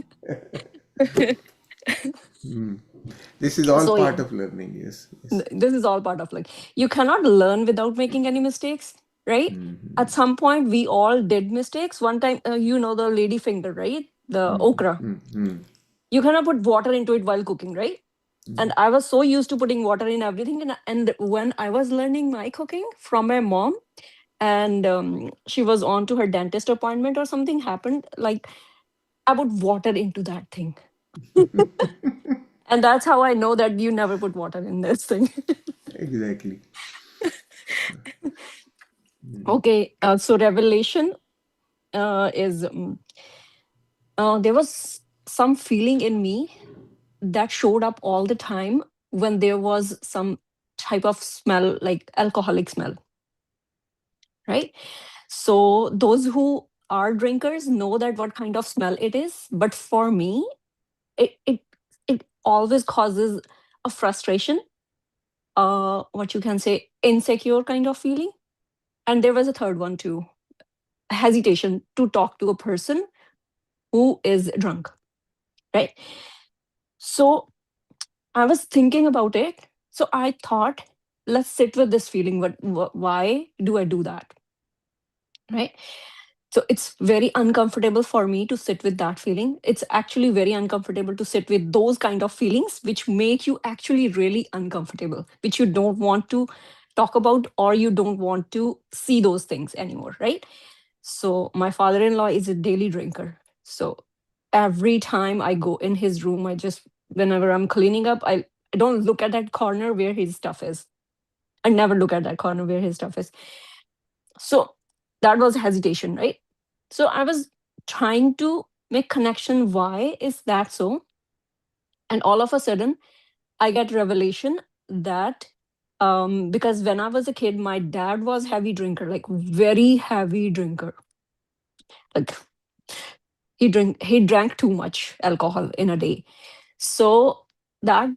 This is all
So
part
yeah,
of learning. Yes, yes.
this is all part of like you cannot learn without making any mistakes, right? At some point we all did mistakes. One time, the lady finger, right? The okra. You cannot put water into it while cooking, right? And I was so used to putting water in everything, and when I was learning my cooking from my mom, and she was on to her dentist appointment or something happened, like I put water into that thing. And that's how I know that you never put water in this thing.
Exactly.
Okay, so revelation is there was some feeling in me that showed up all the time when there was some type of smell, like alcoholic smell, right? So those who are drinkers know that what kind of smell it is, but for me, it always causes a frustration, what you can say, insecure kind of feeling. And there was a third one too, hesitation to talk to a person who is drunk, right? So I was thinking about it. So I thought, let's sit with this feeling. Why do I do that? Right. So it's very uncomfortable for me to sit with that feeling. It's actually very uncomfortable to sit with those kind of feelings, which make you actually really uncomfortable, which you don't want to talk about or you don't want to see those things anymore. Right. So my father-in-law is a daily drinker. So every time I go in his room, whenever I'm cleaning up, I don't look at that corner where his stuff is. I never look at that corner where his stuff is. So that was hesitation, right? So I was trying to make connection. Why is that so? And all of a sudden, I get revelation that because when I was a kid, my dad was heavy drinker, like very heavy drinker. Like he drank too much alcohol in a day. So that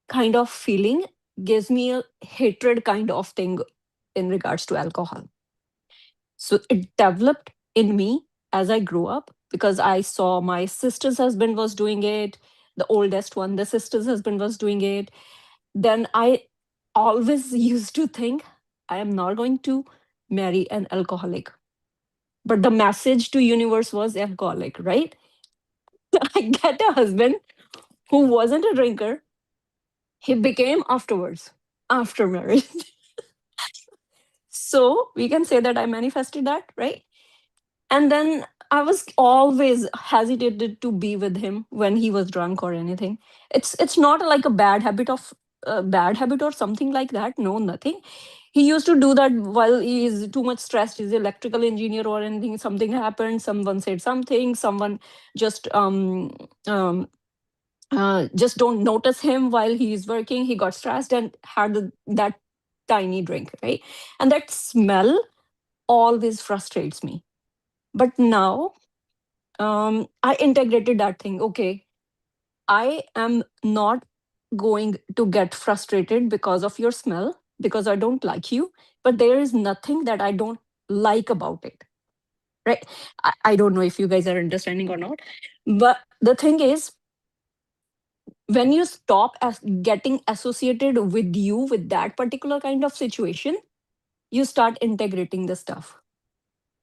kind of feeling gives me a hatred kind of thing in regards to alcohol. So it developed in me as I grew up because I saw my sister's husband was doing it, the oldest one, the sister's husband was doing it. Then I always used to think I am not going to marry an alcoholic. But the message to universe was alcoholic, right? I get a husband who wasn't a drinker. He became afterwards, after marriage. So we can say that I manifested that, right? And then I was always hesitated to be with him when he was drunk or anything. It's not like a bad habit or something like that. No, nothing. he used to do that while he is too much stressed. He's an electrical engineer or anything. Something happened. Someone said something. Someone just just don't notice him while he's working. He got stressed and had that tiny drink, right? And that smell always frustrates me. But now I integrated that thing. Okay, I am not going to get frustrated because of your smell, because I don't like you, but there is nothing that I don't like about it, right? I don't know if you guys are understanding or not, but the thing is, when you stop getting associated with you with that particular kind of situation, you start integrating the stuff.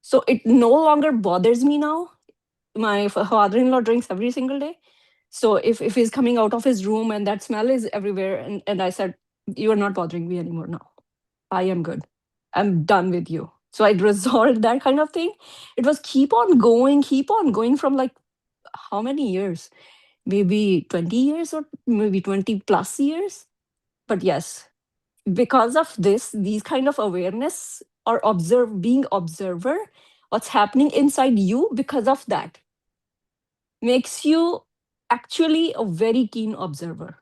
So it no longer bothers me now. My father-in-law drinks every single day. So if he's coming out of his room and that smell is everywhere, and I said, you are not bothering me anymore now. I am good. I'm done with you. So I'd resolved that kind of thing. It was keep on going from like how many years? Maybe 20 years or maybe 20 plus years. But yes, because of these kind of awareness or being observer, what's happening inside you because of that makes you actually a very keen observer.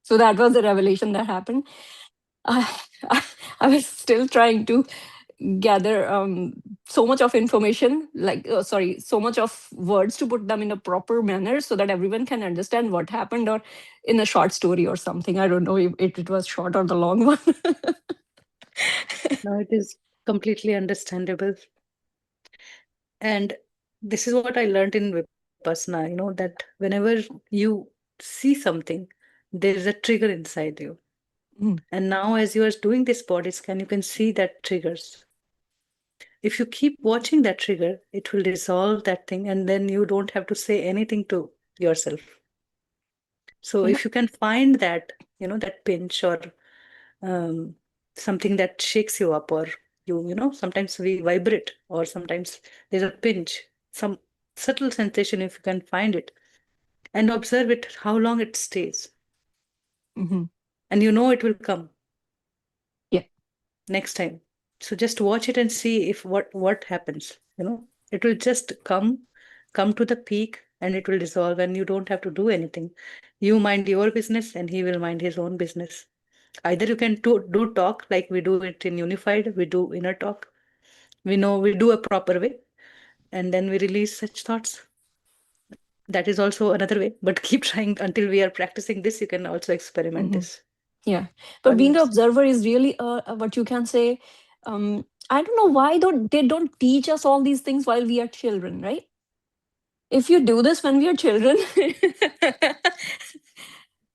So that was the revelation that happened. I, I was still trying to gather so much of information, like, sorry, so much of words to put them in a proper manner so that everyone can understand what happened, or in a short story or something. I don't know if it was short or the long one.
No, it is completely understandable. And this is what I learned in Vipassana, that whenever you see something, there is a trigger inside you.
Mm,
And now, as you are doing this body scan, you can see that triggers. If you keep watching that trigger, it will resolve that thing, and then you don't have to say anything to yourself. So
yeah.
if you can find that, that pinch or um, something that shakes you up, or sometimes we vibrate, or sometimes there's a pinch, some subtle sensation, if you can find it and observe it, how long it stays.
Hmm.
And it will come
Yeah.
next time. So just watch it and see if what happens. It will just come to the peak, and it will dissolve, and you don't have to do anything. You mind your business and he will mind his own business. Either you can do talk like we do it in unified, we do inner talk, we do a proper way, and then we release such thoughts. That is also another way, but keep trying until we are practicing this. You can also experiment
Hmm.
this
Yeah. But
on
being an
yourself.
observer is really what you can say. I don't know why they don't teach us all these things while we are children, right? If you do this when we are children,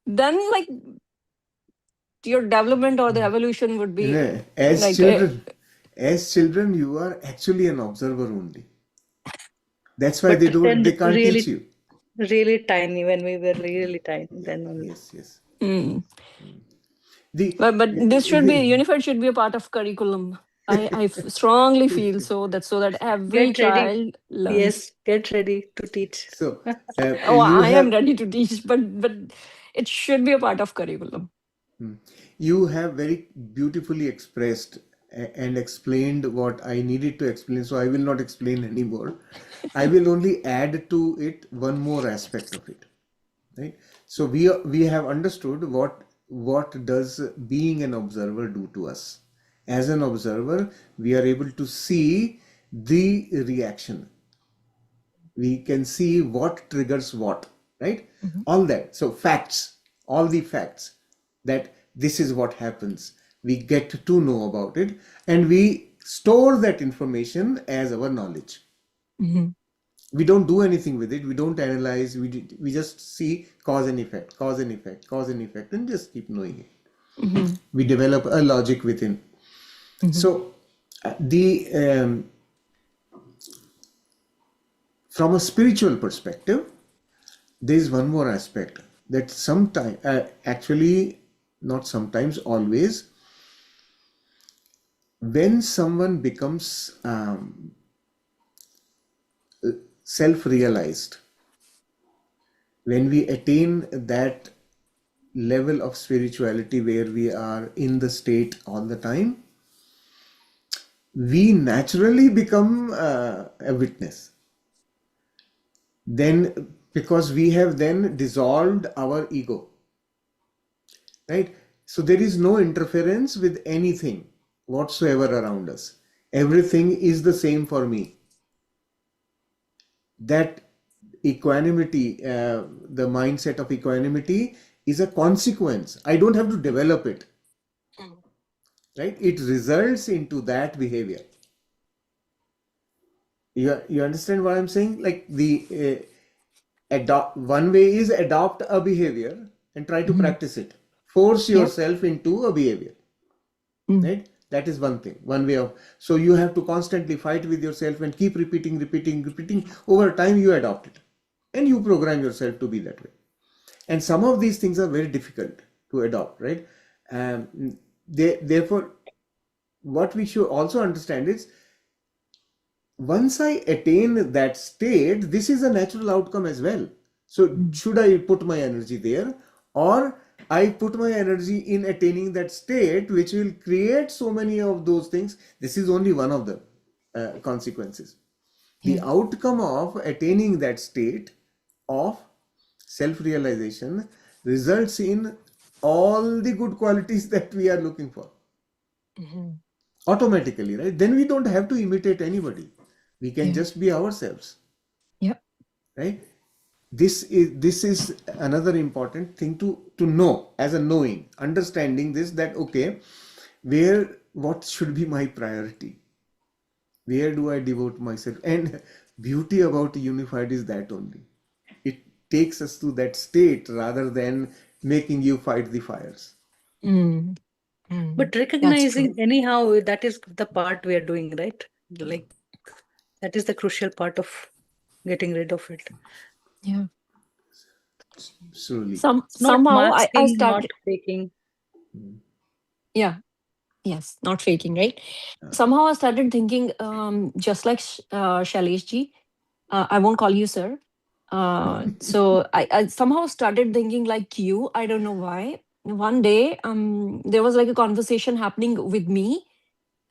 then like your development or the evolution would
You
be
know, as
like
children, as children, you are actually an observer only. That's why
But then
they can't teach
really,
you.
really tiny, when we were really tiny, then only.
Yes, yes.
mm.
The,
But this should be
the
unified, should be a part of curriculum. Strongly feel so that every
Get ready.
child learns.
Yes, get ready to teach.
so
Oh,
you
I am
have
ready to teach, but it should be a part of curriculum.
you have very beautifully expressed and explained what I needed to explain. So I will not explain anymore. I will only add to it one more aspect of it. Right. So we have understood what does being an observer do to us. As an observer, we are able to see the reaction. We can see what triggers what, right?
Mhm.
All that. So facts, all the facts that this is what happens. We get to know about it, and we store that information as our knowledge.
Mhm.
We don't do anything with it. We don't analyze. We just see cause and effect, cause and effect, cause and effect, and just keep knowing it.
Mhm.
We develop a logic within.
Mhm.
So the from a spiritual perspective, there is one more aspect that sometimes, actually, not sometimes, always, when someone becomes self realized, when we attain that level of spirituality where we are in the state all the time, we naturally become a witness. Then, because we have then dissolved our ego, right? So there is no interference with anything whatsoever around us. Everything is the same for me. That equanimity, the mindset of equanimity is a consequence. I don't have to develop it, right? It results into that behavior. You understand what I'm saying? Like the adopt, one way is adopt a behavior and try to
Mhm.
practice it. Force
Yep.
yourself into a behavior,
Mm.
right? That is one thing, one way of. So you have to constantly fight with yourself and keep repeating. Over time, you adopt it and you program yourself to be that way. And some of these things are very difficult to adopt, right? Therefore, what we should also understand is, once I attain that state, this is a natural outcome as well. So
Mm.
should I put my energy there, or I put my energy in attaining that state, which will create so many of those things? This is only one of the consequences. The
Yeah.
outcome of attaining that state of self-realization results in all the good qualities that we are looking for
Mhm.
automatically, right? Then we don't have to imitate anybody. We can
Yeah.
just be ourselves,
Yep.
right? This is another important thing to know, as a knowing, understanding this, that okay, what should be my priority? Where do I devote myself? And beauty about unified is that only. It takes us to that state rather than making you fight the fires.
Mm. Mm.
But
That's true.
recognizing anyhow, that is the part we are doing, right? Like, that is the crucial part of getting rid of it.
Yeah.
Slowly.
Not
Somehow I
masking, not
started.
faking.
Yeah. Yes. Not faking, right?
Uh,
Somehow I started thinking, just like Shailesh ji. I won't call you sir. So I somehow started thinking like you. I don't know why. One day, there was like a conversation happening with me.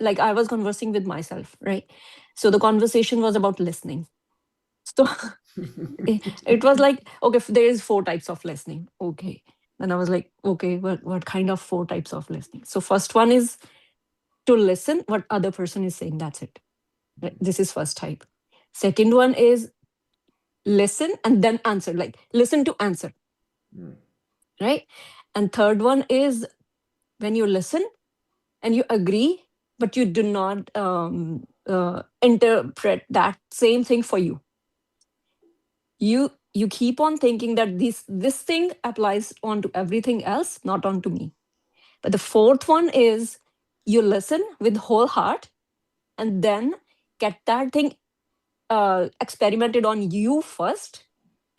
Like I was conversing with myself, right? So the conversation was about listening. So it was like, okay, there is four types of listening. Okay. Then I was like, okay, what kind of four types of listening? So first one is to listen what other person is saying. That's it. Right? This is first type. Second one is listen and then answer, like listen to answer,
mm,
right? And third one is when you listen and you agree, but you do not interpret that same thing for you. You keep on thinking that this thing applies onto everything else, not onto me. But the fourth one is you listen with whole heart and then get that thing experimented on you first,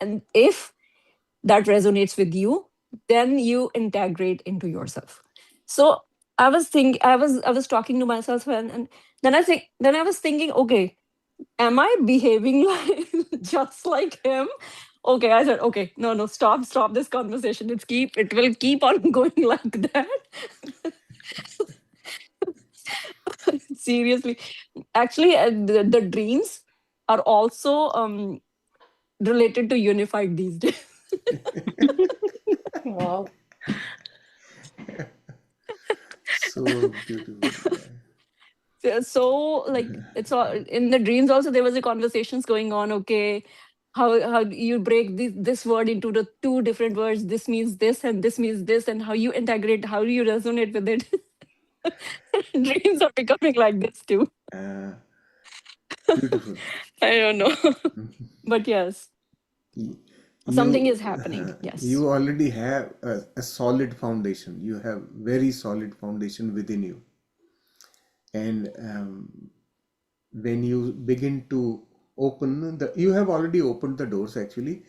and if that resonates with you, then you integrate into yourself. So I was talking to myself, and then I was thinking, okay, am I behaving like just like him? Okay, I said, okay, no, stop this conversation. It will keep on going like that. Seriously, actually, the dreams are also related to unified these days.
Wow.
so beautiful. Yeah.
So like it's all in the dreams also there was a conversations going on. Okay, how do you break this word into the two different words, this means this and this means this, and how you integrate, how do you resonate with it. Dreams are becoming like this too.
Uh, Beautiful.
I don't know. But yes, something is
You
happening. Yes.
you already have a solid foundation. You have very solid foundation within you, and when you begin to you have already opened the doors actually.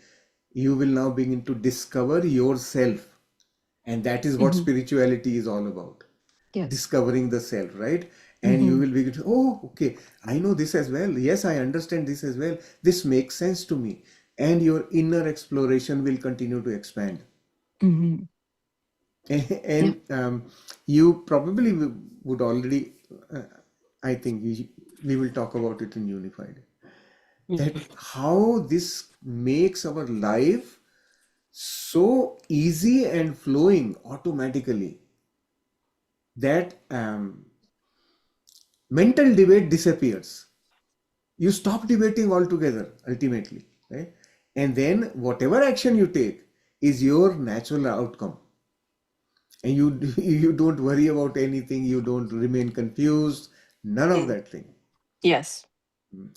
You will now begin to discover yourself, and that is what
Hmm.
spirituality is all about.
Yes.
Discovering the self, right? And you
Hmm.
will begin to, oh, okay, I know this as well. Yes, I understand this as well. This makes sense to me. And your inner exploration will continue to expand.
Hmm. Yeah.
And you probably would already, I think we will talk about it in Unified, that
Mhm.
how this makes our life so easy and flowing automatically that mental debate disappears. You stop debating altogether ultimately, right? And then whatever action you take is your natural outcome, and you you don't worry about anything, you don't remain confused, none of
Mm.
that thing.
Yes.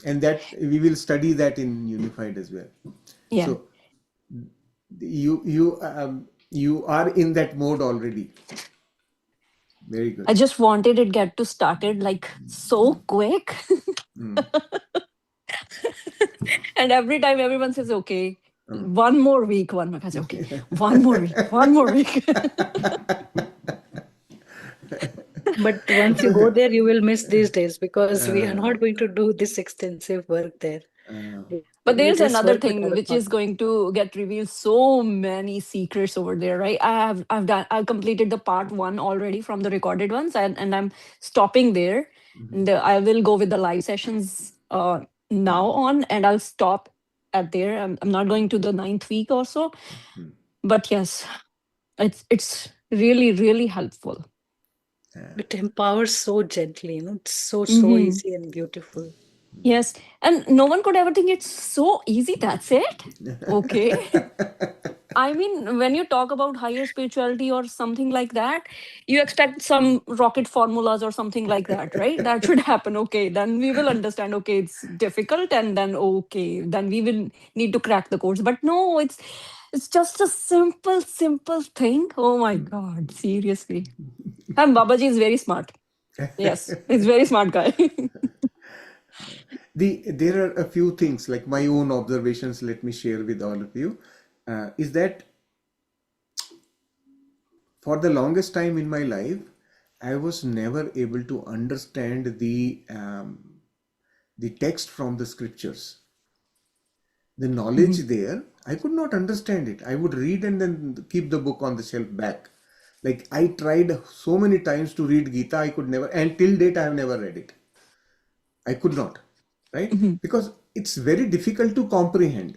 And that we will study that in Unified as well.
Yeah.
So you are in that mode already. Very
I
good.
just wanted it get to started like so quick.
Mm.
And every time everyone says, okay,
Mm.
one more week, one more. I say, okay, one more week, one more week.
But once you go there, you will miss these days because we are
Uh,
not going to do this extensive work there.
uh,
But
We
there's
just
another
work with
thing
our
which is
thoughts.
going to get revealed. So many secrets over there, right? I've completed the part one already from the recorded ones, and I'm stopping there. And I will go with the live sessions now on, and I'll stop at there. I'm not going to the ninth week or so. But yes, it's really really helpful.
It empowers so gently, it's so
Hmm.
easy and beautiful.
Yes, and no one could ever think it's so easy. That's it. Okay. I mean, when you talk about higher spirituality or something like that, you expect some rocket formulas or something like that, right? That should happen. Okay, then we will understand. Okay, it's difficult, and then okay, then we will need to crack the codes. But no, it's just a simple, simple thing. Oh my God, seriously. And Babaji is very smart. Yes, he's very smart guy.
there are a few things like my own observations, let me share with all of you. Is that for the longest time in my life, I was never able to understand the text from the scriptures. The knowledge
Mhm.
there, I could not understand it. I would read and then keep the book on the shelf back. Like I tried so many times to read Gita, I could never, and till date I have never read it. I could not, right?
Mhm.
Because it's very difficult to comprehend.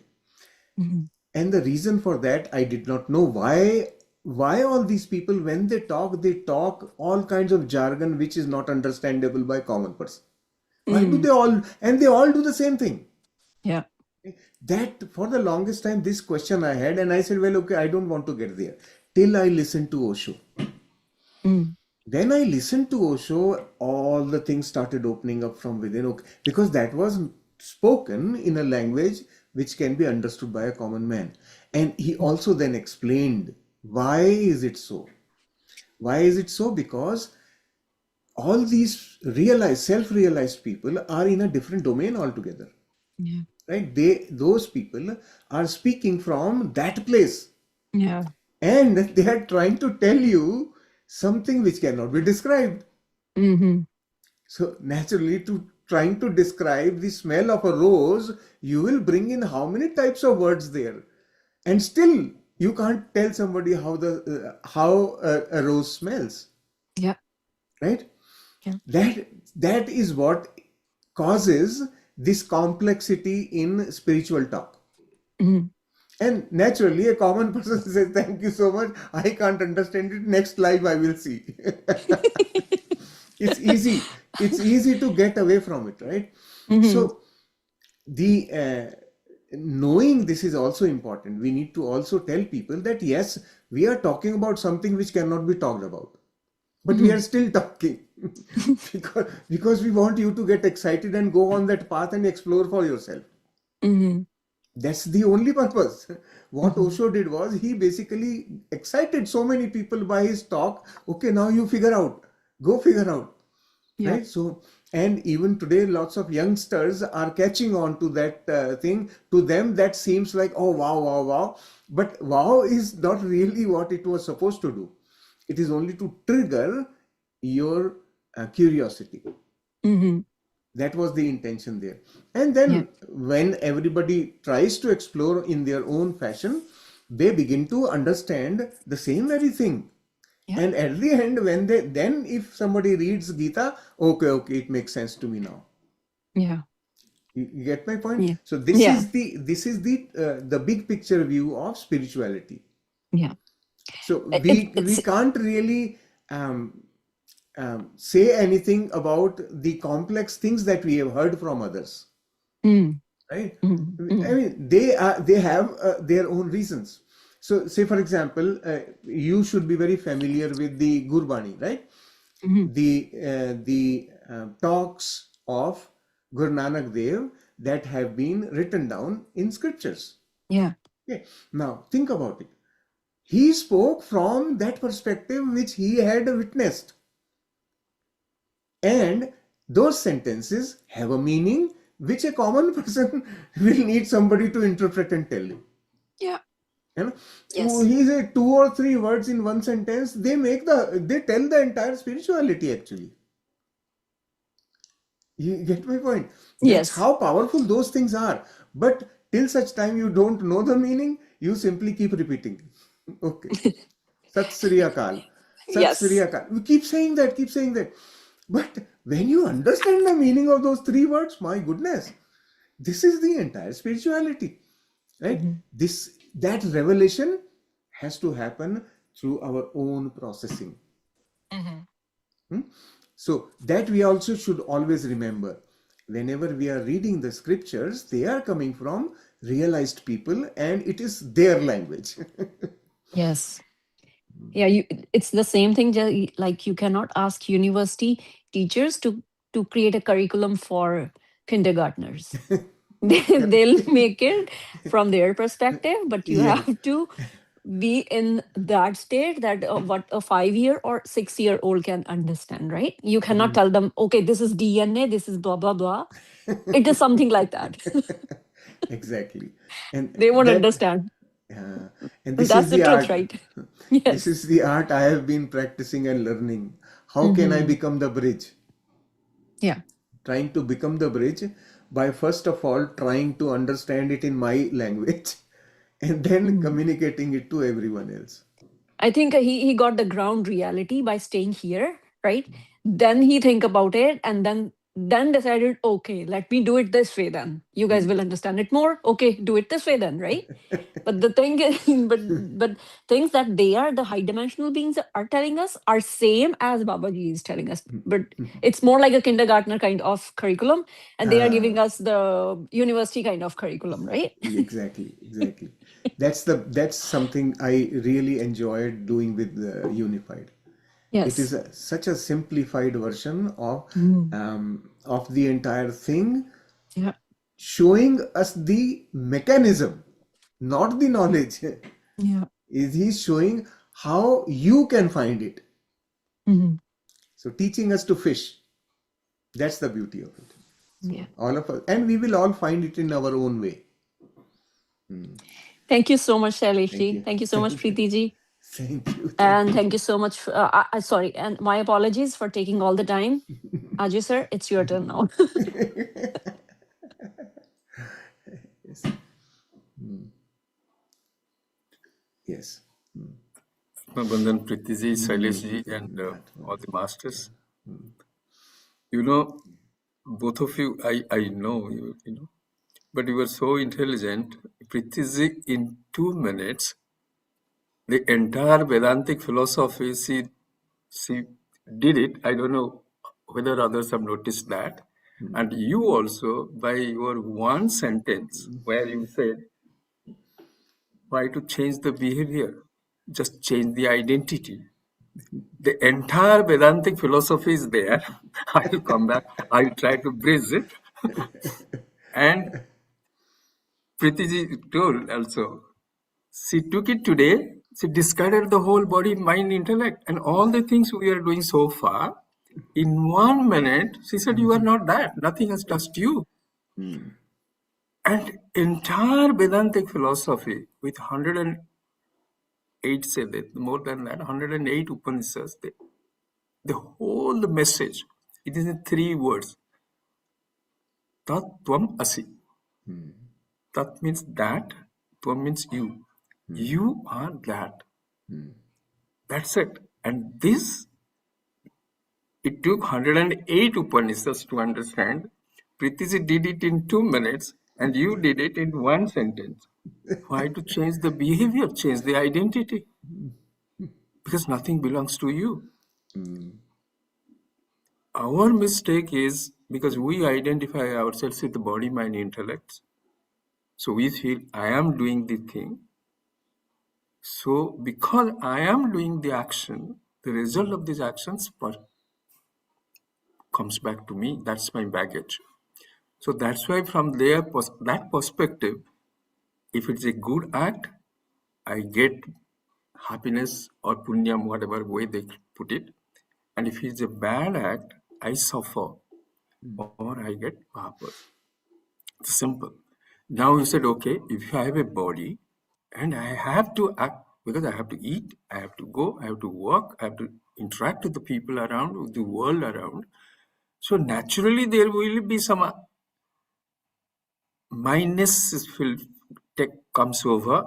Mhm.
And the reason for that, I did not know why all these people, when they talk all kinds of jargon which is not understandable by common person. Why do
Mm.
they all, and they all do the same thing?
Yeah.
That for the longest time, this question I had, and I said, well, okay, I don't want to get there. Till I listened to Osho.
Mm.
Then I listened to Osho, all the things started opening up from within. Okay, because that was spoken in a language which can be understood by a common man. And he also then explained why is it so? Why is it so? Because all these realized, self-realized people are in a different domain altogether.
Yeah.
Right? Those people are speaking from that place.
Yeah.
And they are trying to tell you something which cannot be described.
Hmm.
So naturally, to trying to describe the smell of a rose, you will bring in how many types of words there, and still you can't tell somebody how a rose smells,
Yeah.
right?
Yeah.
That is what causes this complexity in spiritual talk.
Mhm.
And naturally, a common person says, "Thank you so much. I can't understand it. Next live, I will see." It's easy. It's easy to get away from it, right?
Mhm.
So the knowing this is also important. We need to also tell people that yes, we are talking about something which cannot be talked about, but we are
Mhm.
still talking because we want you to get excited and go on that path and explore for yourself.
Mhm.
That's the only purpose. What
Mhm.
Osho did was he basically excited so many people by his talk. Okay, now you figure out, go figure out,
Yeah.
right? So, and even today, lots of youngsters are catching on to that thing. To them, that seems like, oh, wow, wow, wow. But wow is not really what it was supposed to do. It is only to trigger your curiosity.
Mhm.
That was the intention there. And
Yeah.
then when everybody tries to explore in their own fashion, they begin to understand the same very thing.
Yeah.
And at the end, when then if somebody reads Gita, okay, it makes sense to me now.
Yeah.
You get my point?
Yeah.
So this
Yeah.
is the big picture view of spirituality.
Yeah.
So we
It's
can't really say anything about the complex things that we have heard from others,
mm,
right? I
mm,
mean, they have their own reasons. So, say for example, you should be very familiar with the Gurbani, right?
mm,
The talks of Guru Nanak Dev that have been written down in scriptures.
yeah.
Okay. Now, think about it. He spoke from that perspective which he had witnessed. And those sentences have a meaning which a common person will need somebody to interpret and tell you.
Yeah.
You know,
Yes.
he said 2 or 3 words in one sentence, they tell the entire spirituality actually. You get my point? That's
Yes.
how powerful those things are. But till such time you don't know the meaning, you simply keep repeating. Okay. Sat Sri Akal. Sat Sri
Yes.
Akal. We keep saying that, keep saying that. But when you understand the meaning of those 3 words, my goodness, this is the entire spirituality. Right?
Mhm.
That revelation has to happen through our own processing.
Mhm.
So that we also should always remember. Whenever we are reading the scriptures, they are coming from realized people and it is their language.
Yes. Yeah, it's the same thing, like you cannot ask university teachers to create a curriculum for kindergartners. They'll make it from their perspective, but you
Yes.
have to be in that state that what a 5-year or 6-year-old can understand, right? You cannot tell them, okay, this is DNA, this is blah blah blah. It is something like that.
Exactly. And
They won't
that
understand.
uh, and this
That's
is
the
the
truth,
art.
right?
This
Yes.
is the art I have been practicing and learning. How can I
Hmm.
become the bridge?
Yeah.
Trying to become the bridge by first of all trying to understand it in my language and then
Mm.
communicating it to everyone else.
I think he got the ground reality by staying here, right? Then he think about it and then decided, okay, let me do it this way then. You guys will understand it more. Okay, do it this way then, right? But the thing is, but things that they are the high dimensional beings are telling us are same as Babaji is telling us. But it's more like a kindergartner kind of curriculum, and they are
Ah,
giving us the university kind of curriculum, right?
exactly. That's something I really enjoyed doing with the Unified. It is
Yes.
such a simplified version
Mm.
of the entire thing,
Yeah.
showing us the mechanism, not the knowledge.
Yeah.
Is he's showing how you can find it.
Mhm.
So teaching us to fish. That's the beauty of it.
Yeah.
So all of us, and we will all find it in our own way.
Thank you so much, Shailesh
Thank
ji.
you.
Thank you so much,
Thank you.
Preeti ji.
Thank you. Thank
And
you.
thank you so much. Sorry, and my apologies for taking all the time. Ajay sir, it's your turn now.
Yes. Yes.
Bandhan, Pritiji, Shaileshji, and all the masters. You know, both of you, I know you know, but you were so intelligent. Pritiji, in 2 minutes, the entire Vedantic philosophy, she did it. I don't know whether others have noticed that. And you also, by your one sentence, where you said, try to change the behavior, just change the identity. The entire Vedantic philosophy is there. I will come back. I will try to bridge it. And Pritiji told also, she took it today. She discarded the whole body, mind, intellect, and all the things we are doing so far. In 1 minute, she said, you are not that. Nothing has touched you. And entire Vedantic philosophy with 108, say that, more than that, 108 Upanishads, the whole message, it is in 3 words. Tat Tvam Asi. Tat means that, Tvam means you. You are that. That's it. And this, it took 108 Upanishads to understand. Pritiji did it in 2 minutes, and you did it in 1 sentence. Why to change the behavior, change the identity? Because nothing belongs to you. Our mistake is because we identify ourselves with the body, mind, intellect. So we feel I am doing the thing. So because I am doing the action, the result of these actions comes back to me. That's my baggage. So that's why from that perspective, if it's a good act, I get happiness or punyam, whatever way they put it. And if it's a bad act, I suffer or I get papa. It's simple. Now you said, okay, if I have a body and I have to act because I have to eat, I have to go, I have to work, I have to interact with the people around, with the world around. So naturally there will be some mindness comes over,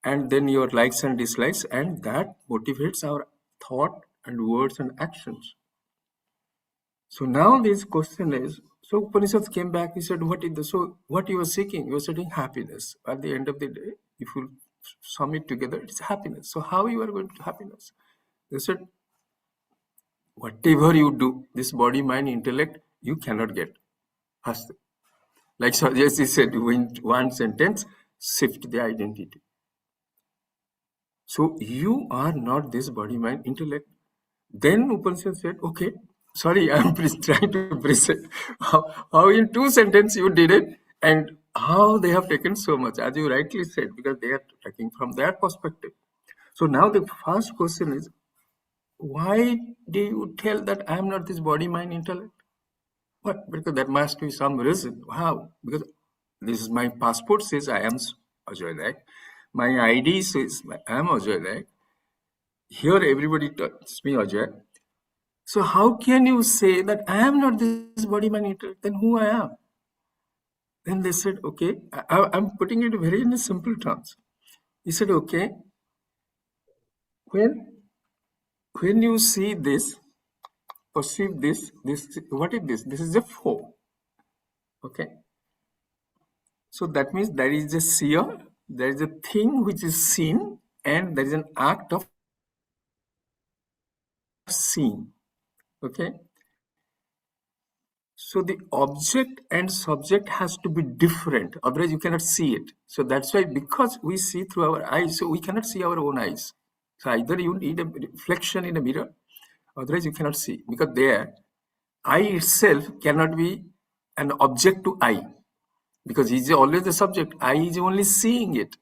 and then your likes and dislikes, and that motivates our thought and words and actions. So now this question is, so Upanishads came back, he said, what you are seeking? You are seeking happiness. At the end of the day, if you sum it together, it's happiness. So how you are going to happiness? They said, whatever you do, this body, mind, intellect, you cannot get. First, like Sajasi said, in 1 sentence, shift the identity. So you are not this body, mind, intellect. Then Upanishad said, okay, sorry, I'm trying to present how in 2 sentences you did it and how they have taken so much, as you rightly said, because they are taking from their perspective. So now the first question is, why do you tell that I am not this body, mind, intellect? What? Because there must be some reason. How? Because this is my passport says I am Ajay Naik. My ID says I am Ajay Naik. Here everybody tells me Ajay. So how can you say that I am not this body, mind, intellect? Then who I am? Then they said, okay, I'm putting it very in a simple terms. He said, okay, when you see this, perceive this, what is this? This is a form. Okay. So that means there is a seer, there is a thing which is seen, and there is an act of seeing. Okay. So the object and subject has to be different, otherwise you cannot see it. So that's why, because we see through our eyes, so we cannot see our own eyes. So either you need a reflection in a mirror, otherwise you cannot see, because there, eye itself cannot be an object to eye, because he is always the subject. Eye is only seeing it.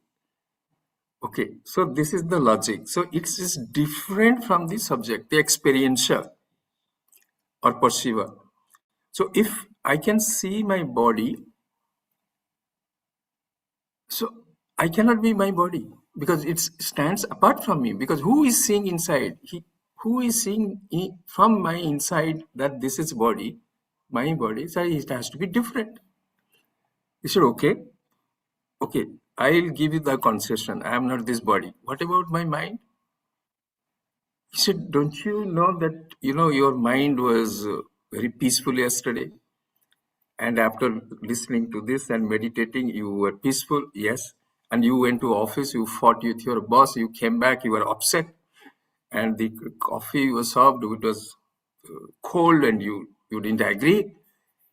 Okay, so this is the logic. So it's just different from the subject, the experiencer or perceiver. So if I can see my body, so I cannot be my body because it stands apart from me. Because who is seeing inside? Who is seeing from my inside that this is body, my body? So it has to be different. He said, okay, I'll give you the concession. I am not this body. What about my mind? He said, don't you know that, your mind was very peaceful yesterday? And after listening to this and meditating, you were peaceful, yes. And you went to office, you fought with your boss, you came back, you were upset. And the coffee you served, it was cold and you didn't agree.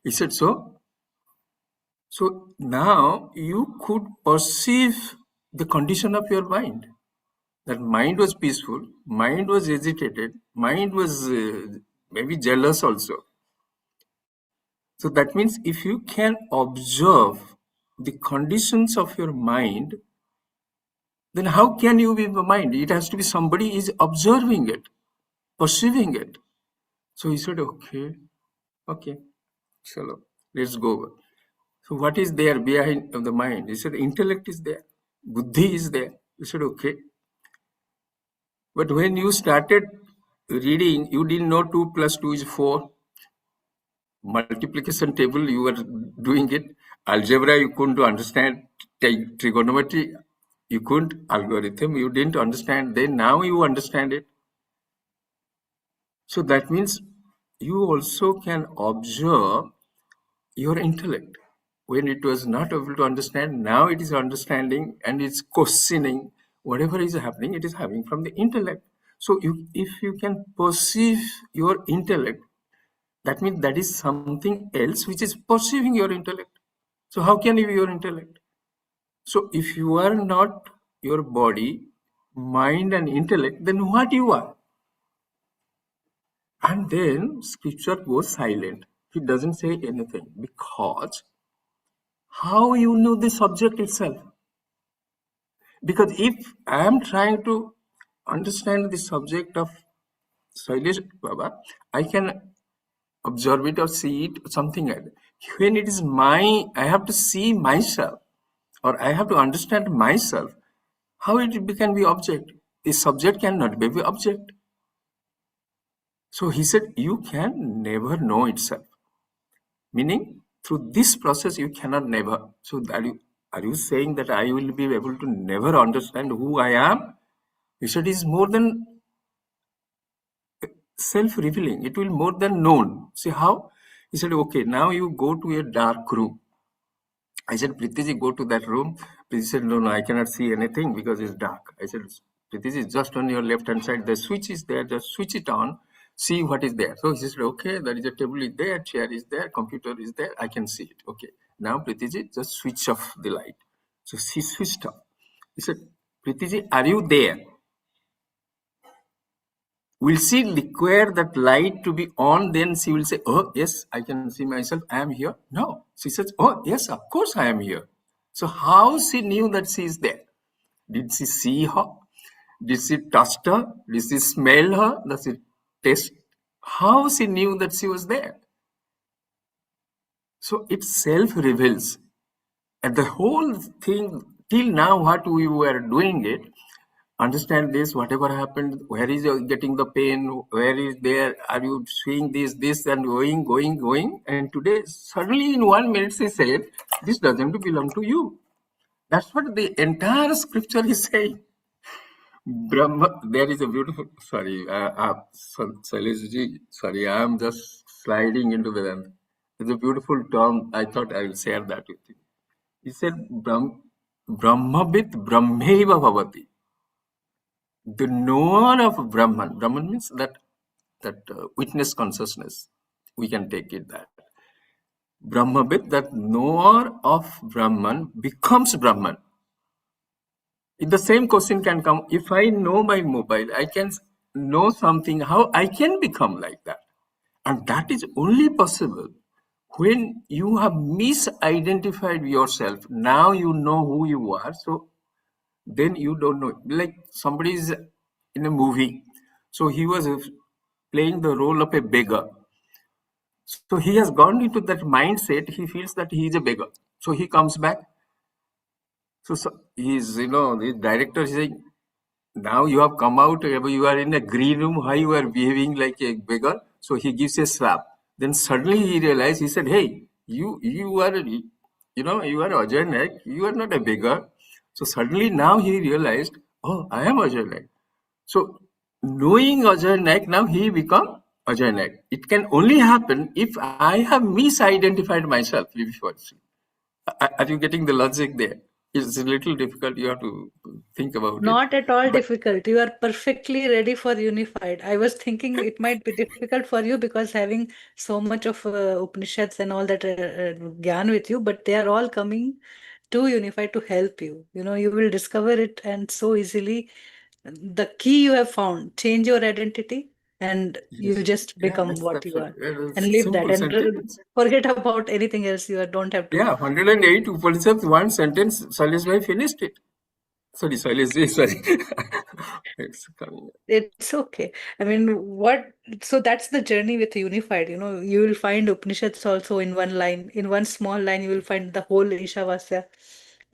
He said, so now you could perceive the condition of your mind. That mind was peaceful, mind was agitated, mind was maybe jealous also. So that means if you can observe the conditions of your mind, then how can you be the mind? It has to be somebody is observing it, perceiving it. So he said, okay, chalo, let's go. So what is there behind the mind? He said, intellect is there, buddhi is there. He said, okay. But when you started reading, you didn't know 2 plus 2 is 4. Multiplication table, you were doing it. Algebra, you couldn't understand. Trigonometry, You couldn't algorithm, you didn't understand then, now you understand it. So that means you also can observe your intellect. When it was not able to understand, now it is understanding and it's questioning whatever is happening, it is happening from the intellect. So if you can perceive your intellect, that means that is something else which is perceiving your intellect. So how can you be your intellect? So if you are not your body, mind and intellect, then what you are? And then scripture goes silent. He doesn't say anything because how you know the subject itself? Because if I am trying to understand the subject of Sailesh Baba, I can observe it or see it, something like that. When it is I have to see myself or I have to understand myself, how it can be object? The subject cannot be object. So he said, you can never know itself. Meaning, through this process, you cannot never. So are you saying that I will be able to never understand who I am? He said, it's more than self-revealing. It will more than known. See how? He said, okay, now you go to a dark room. I said, Pritiji, go to that room. Priti said, no, I cannot see anything because it's dark. I said, Pritiji, just on your left-hand side, the switch is there. Just switch it on. See what is there. So he said, okay, there is a table is there, chair is there, computer is there. I can see it. Okay. Now, Pritiji, just switch off the light. So she switched off. He said, Pritiji, are you there? Will she require that light to be on? Then she will say, oh, yes, I can see myself. I am here. No. She says, oh, yes, of course I am here. So how she knew that she is there? Did she see her? Did she touch her? Did she smell her? Does she taste? How she knew that she was there? So it self-reveals. And the whole thing, till now what we were doing it, understand this, whatever happened, where is you getting the pain, where is there, are you seeing this and going. And today, suddenly in 1 minute she said, this doesn't belong to you. That's what the entire scripture is saying. Brahma, there is a beautiful, Sailesh, sorry, I am just sliding into Vedanta. It's a beautiful term. I thought I will share that with you. He said, Brahmavit Brahmeva Bhavati. The knower of Brahman. Brahman means that witness consciousness. We can take it that. Brahmavit, that knower of Brahman becomes Brahman. If the same question can come, if I know my mobile, I can know something, how I can become like that. And that is only possible when you have misidentified yourself. Now you know who you are, so then you don't know. Like somebody is in a movie, so he was playing the role of a beggar. So he has gone into that mindset, he feels that he is a beggar. So he comes back. So he's, the director is saying, now you have come out, you are in a green room, why you are behaving like a beggar? So he gives a slap. Then suddenly he realized, he said, hey, you are, you are Ajay Naik, you are not a beggar. So suddenly now he realized, oh, I am Ajay Naik. So knowing Ajay Naik, now he become Ajay Naik. It can only happen if I have misidentified myself before. Are you getting the logic there? It's a little difficult. You have to think about it.
Not at all
But
difficult. You are perfectly ready for unified. I was thinking it might be difficult for you because having so much of Upanishads and all that gyan with you, but they are all coming to unified to help you. You will discover it and so easily. The key you have found, change your identity and you
yes,
just
yeah,
become
that's
what you
it.
are
Yeah,
and live that
simple
and
sentence.
forget about anything else. You don't have to.
Yeah, 108 Upanishads, one sentence. Sailesh bhai finished it. Sorry, sorry. It's coming.
It's okay. I mean, so that's the journey with unified. You will find Upanishads also in one line. In one small line, you will find the whole Ishavasya.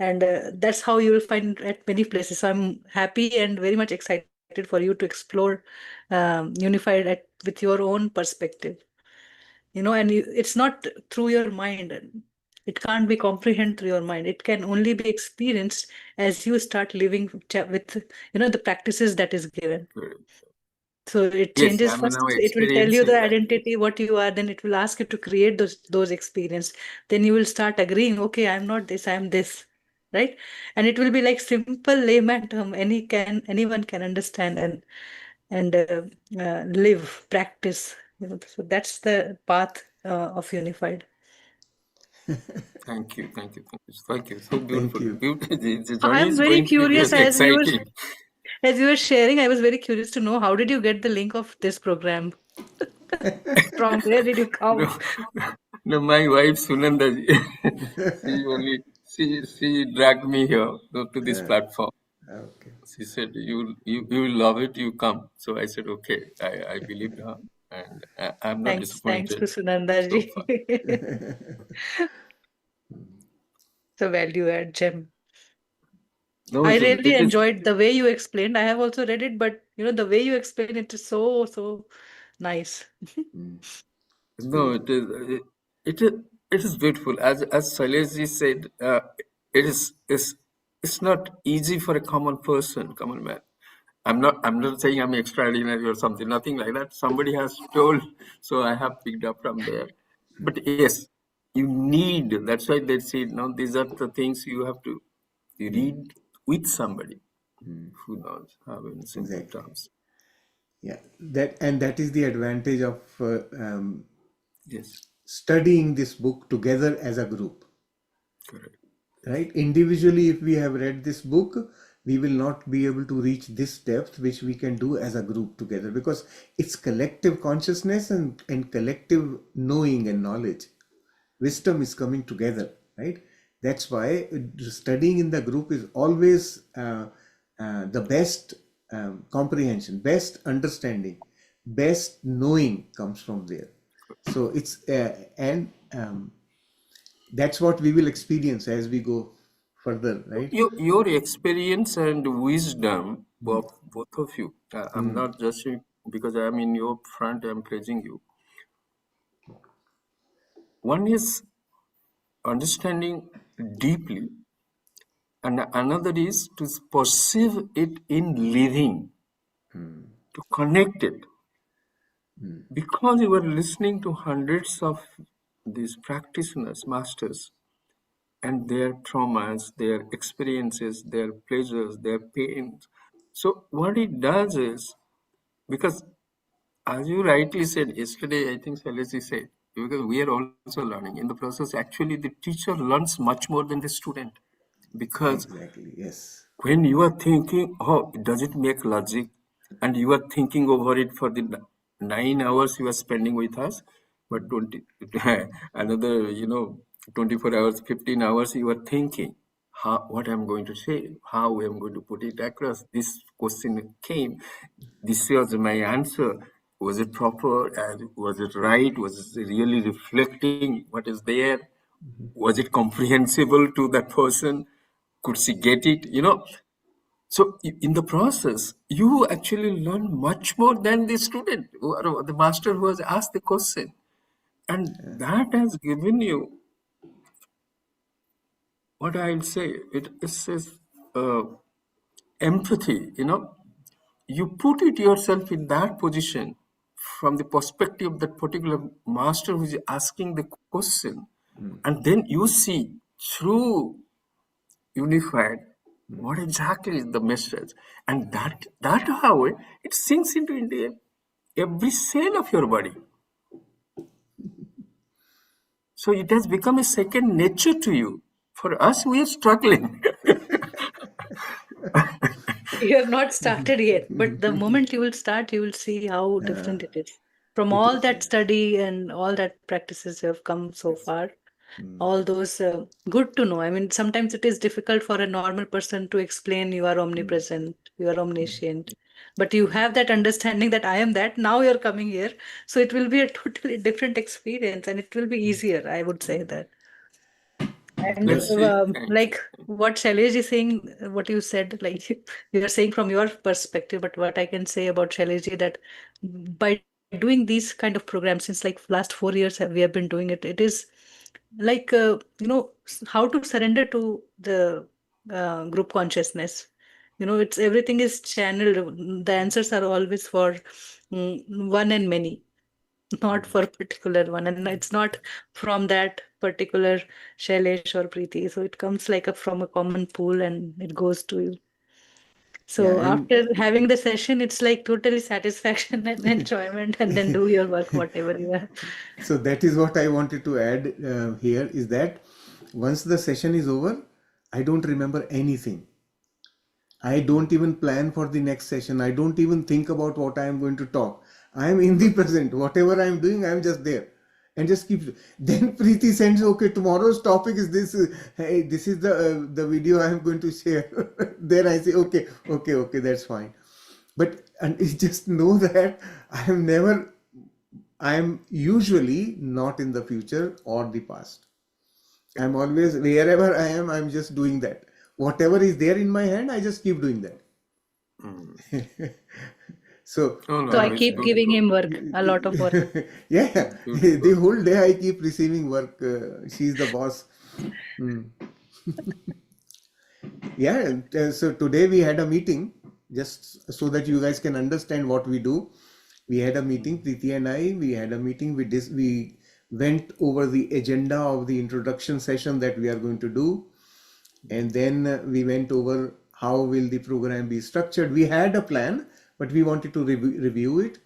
And that's how you will find at many places. So I'm happy and very much excited for you to explore unified with your own perspective. And it's not through your mind. It can't be comprehended through your mind. It can only be experienced as you start living with, the practices that is given.
Correct.
So it
Yes,
changes
I'm
first.
now
It will tell you
experiencing
the
that.
identity, what you are. Then it will ask you to create those experience. Then you will start agreeing. Okay, I'm not this. I'm this, right? And it will be like simple layman term. Anyone can understand and live, practice. So that's the path of unified.
Thank you, thank you, thank you. So
Thank
beautiful.
you.
The journey
I'm
is
very
going to be
curious
really exciting.
as you were sharing. I was very curious to know, how did you get the link of this program? From where did you
No,
come?
no, my wife Sunanda, she dragged me here to this platform.
Okay.
She said, you will love it, you come. So I said, okay. I believed her, and I'm not
Thanks to
disappointed
Sunanda
so far.
ji. It's a value add gem.
No,
I
it is.
really
It is.
enjoyed the way you explained. I have also read it, but the way you explain it is so nice.
It's
No,
beautiful.
it is. It is. It is beautiful. As Shailesh said, it is. It's not easy for a common person, common man. I'm not saying I'm extraordinary or something. Nothing like that. Somebody has told, so I have picked up from there. But yes, you need. That's why they say, no, these are the things you have to read with somebody who knows how in simple
Exactly.
terms.
Yeah. That is the advantage of
Yes,
studying this book together as a group.
correct.
Right? Individually, if we have read this book, we will not be able to reach this depth which we can do as a group together, because it's collective consciousness and collective knowing and knowledge. Wisdom is coming together, right? That's why studying in the group is always the best comprehension, best understanding, best knowing comes from there. So it's and that's what we will experience as we go further, right?
Your experience and wisdom, both of you. I'm not just because I'm in your front. I'm praising you. One is understanding deeply, and another is to perceive it in living, to connect it. Because you are listening to hundreds of these practitioners, masters, and their traumas, their experiences, their pleasures, their pains. So what it does is, because as you rightly said yesterday, I think Shailesh said, because we are also learning. In the process, actually the teacher learns much more than the student. Because
Exactly. Yes.
when you are thinking, oh, does it make logic? And you are thinking over it for the 9 hours you are spending with us, but 20, another, 24 hours, 15 hours you are thinking, what I'm going to say, how I'm going to put it across. This question came, this was my answer. Was it proper? And was it right? Was it really reflecting what is there? Was it comprehensible to that person? Could she get it? So in the process, you actually learn much more than the student or the master who has asked the question. And that has given you, what I'll say, it says empathy, You put it yourself in that position from the perspective of that particular master who is asking the question. And then you see through unified what exactly is the message, and that how it sinks into every cell of your body, so it has become a second nature to you. For us, we are struggling.
You have not started yet, but the moment you will start, you will see how different it is. From
It
all
is.
that study and all that practices you have come so far, all those good to know. I mean, sometimes it is difficult for a normal person to explain you are omnipresent, you are omniscient, but you have that understanding that I am that. Now you're coming here, so it will be a totally different experience, and it will be easier. I would say that. And
Let's see.
like what Shailesh is saying, what you said, like you are saying from your perspective, but what I can say about Shailesh ji, that by doing these kind of programs since like last 4 years we have been doing it, it is like how to surrender to the group consciousness. It's everything is channeled. The answers are always for one and many, not for particular one, and it's not from that particular Shailesh or Preeti. So it comes like from a common pool and it goes to you.
Yeah,
So
and
after having the session, it's like totally satisfaction and enjoyment, and then do your work, whatever you have.
so that is what I wanted to add here is that once the session is over, I don't remember anything. I don't even plan for the next session. I don't even think about what I am going to talk. I am in the present. Whatever I am doing, I am just there. And just keep. Then Preeti sends, okay, tomorrow's topic is this. Hey, this is the video I am going to share. Then I say, okay, that's fine. But and you just know that I am usually not in the future or the past. I'm always, wherever I am, I'm just doing that. Whatever is there in my hand, I just keep doing that. So,
Oh, no,
So
no,
I
it's
keep
good.
giving him work, a lot of work.
yeah,
Beautiful.
the whole day I keep receiving work. She's the boss. Hmm. Yeah, and, so today we had a meeting just so that you guys can understand what we do. We had a meeting, Preeti and I. We had a meeting. We went over the agenda of the introduction session that we are going to do, and then we went over how will the program be structured. We had a plan, but we wanted to review it,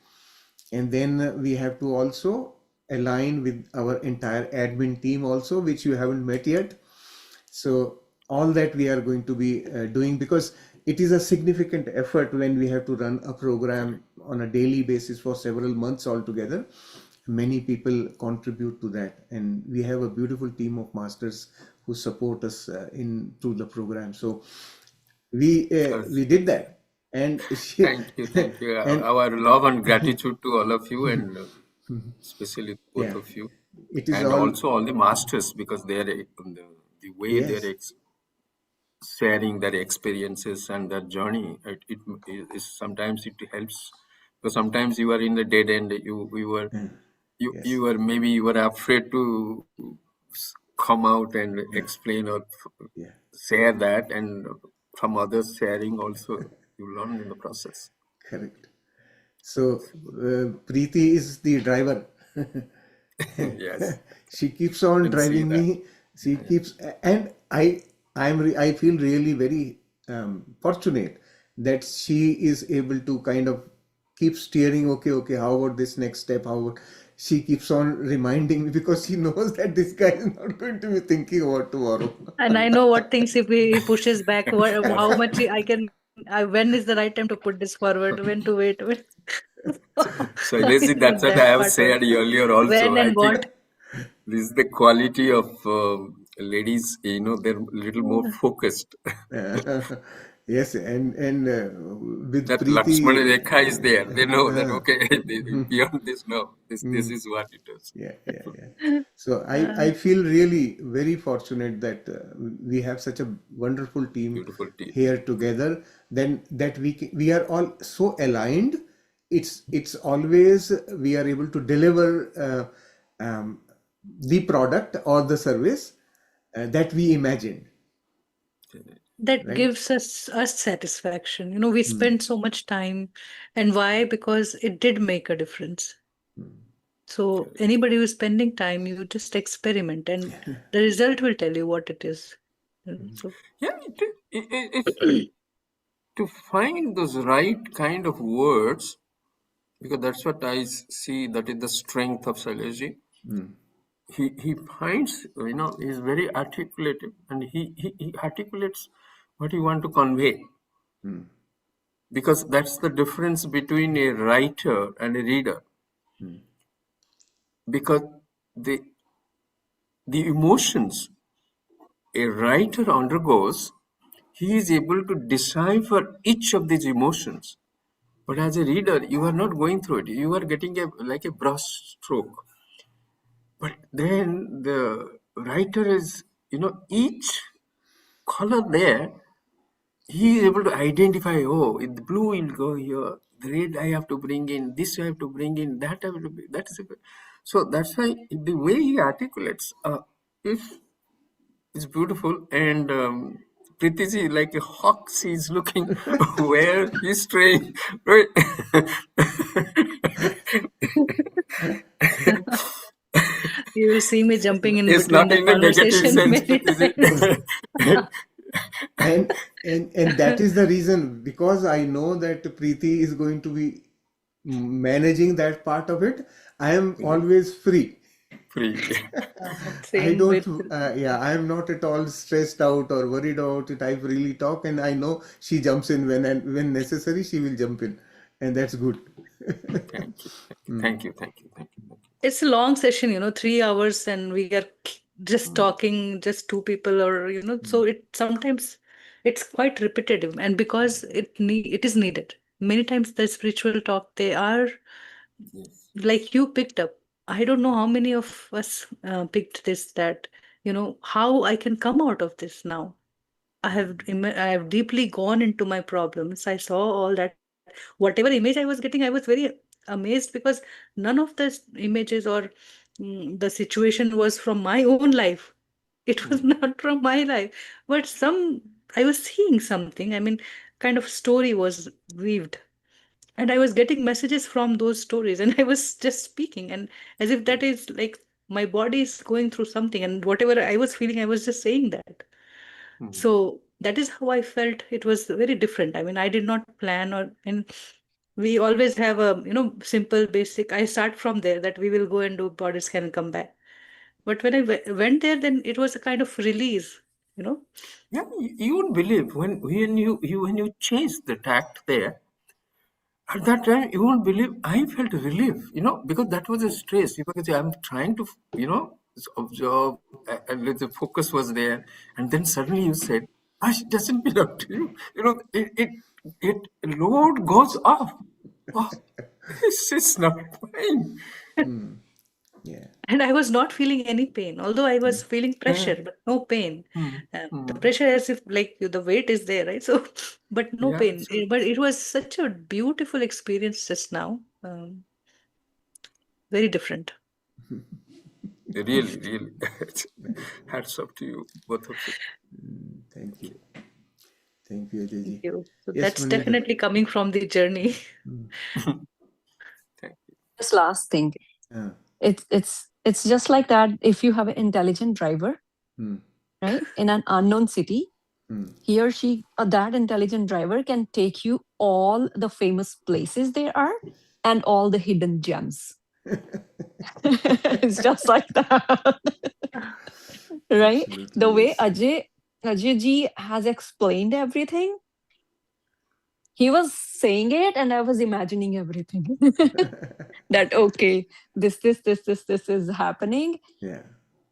and then we have to also align with our entire admin team also, which you haven't met yet. So all that we are going to be doing, because it is a significant effort when we have to run a program on a daily basis for several months altogether. Many people contribute to that, and we have a beautiful team of masters who support us in through the program. So we did that, and
Thank you.
and
Our love and gratitude to all of you, and especially both
yeah,
of you,
it is
and
all,
also all the masters, because the way
yes,
they're sharing their experiences and their journey. It is sometimes it helps, because sometimes you are in the dead end. You
yes,
were maybe you were afraid to come out and explain or
yeah,
share that, and from others sharing also you learn in the process.
correct. So Preeti is the driver.
Yes,
She keeps on
can see
driving
that.
me. She keeps, and I feel really very fortunate that she is able to kind of keep steering. Okay, how about this next step? How about, she keeps on reminding me because she knows that this guy is not going to be thinking about tomorrow.
And I know what things if he pushes back, how much I can, when is the right time to put this forward, when to wait, when.
So
I
Lazy,
know
that's what I
that
have
part
said
also.
earlier
When
also. I
and
think
what.
this is the quality of ladies. They're a little more focused.
Yes, and with
That Lakshmana
Preeti,
Rekha is there. They know that
uh,
okay, beyond this, no, this is what it is.
yeah. So I
Uh,
feel really very fortunate that we have such a wonderful team
Beautiful team.
here together. Then that we are all so aligned. It's always we are able to deliver the product or the service that we imagined,
that
right?
gives us satisfaction. We spend so much time, and why? Because it did make a difference. So anybody who's spending time, you just experiment, and the result will tell you what it is. So
Yeah, it's to find those right kind of words, because that's what I see. That is the strength of Shailesh. He finds, he's very articulative, and he articulates what he want to convey, because that's the difference between a writer and a reader, because the the emotions a writer undergoes, he is able to decipher each of these emotions. But as a reader, you are not going through it. You are getting like a brush stroke. But then the writer is, each color there, he is able to identify, oh, in the blue will go here, the red I have to bring in, this I have to bring in, that I have to bring, that is a, so that's why the way he articulates, it's beautiful. And Pritiji, like a hawk, she's looking where he's straying. Right?
You will see me jumping in
It's
between
not
the
in a negative
conversation
sense,
many times.
Pritiji.
And that is the reason, because I know that Preeti is going to be managing that part of it. I am always free.
Free.
I
Same
don't,
with
yeah, I am not at all stressed out or worried about it. I really talk, and I know she jumps in when necessary. She will jump in, and that's good.
Thank you. Thank you. Thank you. Thank you.
it's a long session, 3 hours, and we are just talking, just two people, or so it sometimes it's quite repetitive, and because it is needed. Many times the spiritual talk, they are
Yes.
like you picked up. I don't know how many of us picked this, that how I can come out of this now. I have deeply gone into my problems. I saw all that. Whatever image I was getting, I was very amazed, because none of the images or the situation was from my own life. It was not from my life, but I was seeing something. I mean, kind of story was weaved, and I was getting messages from those stories, and I was just speaking, and as if that is like my body is going through something, and whatever I was feeling, I was just saying that. So that is how I felt. It was very different. I mean, I did not plan, and we always have a, simple basic. I start from there that we will go and do body scan and come back. But when I went there, then it was a kind of release, you know.
Yeah, you won't believe when you changed the tact there. At that time, you won't believe I felt relief, because that was a stress. Because I'm trying to, observe, and the focus was there, and then suddenly you said, "Ash, it doesn't belong to you." It load goes off. Oh, this is not fine.
Yeah.
And I was not feeling any pain, although I was feeling
Uh,
pressure, but no pain.
hmm,
The
hmm.
pressure, as if like the weight is there, right? So, but no
Yeah,
pain.
so
But it was such a beautiful experience just now. Very different.
really, really, hats off to you, both of you.
Thank you. Thank you,
Thank
Ajay.
you. So
Yes,
that's
Manita.
definitely coming from the journey.
Thank you.
This last thing,
Uh,
it's just like that. If you have an intelligent driver,
hmm,
right, in an unknown city,
hmm.
he or she, that intelligent driver can take you all the famous places there are and all the hidden gems. It's just like that. Right? The
Absolutely,
way
yes.
Ajay ji has explained everything, he was saying it and I was imagining everything. That okay, this is happening.
Yeah.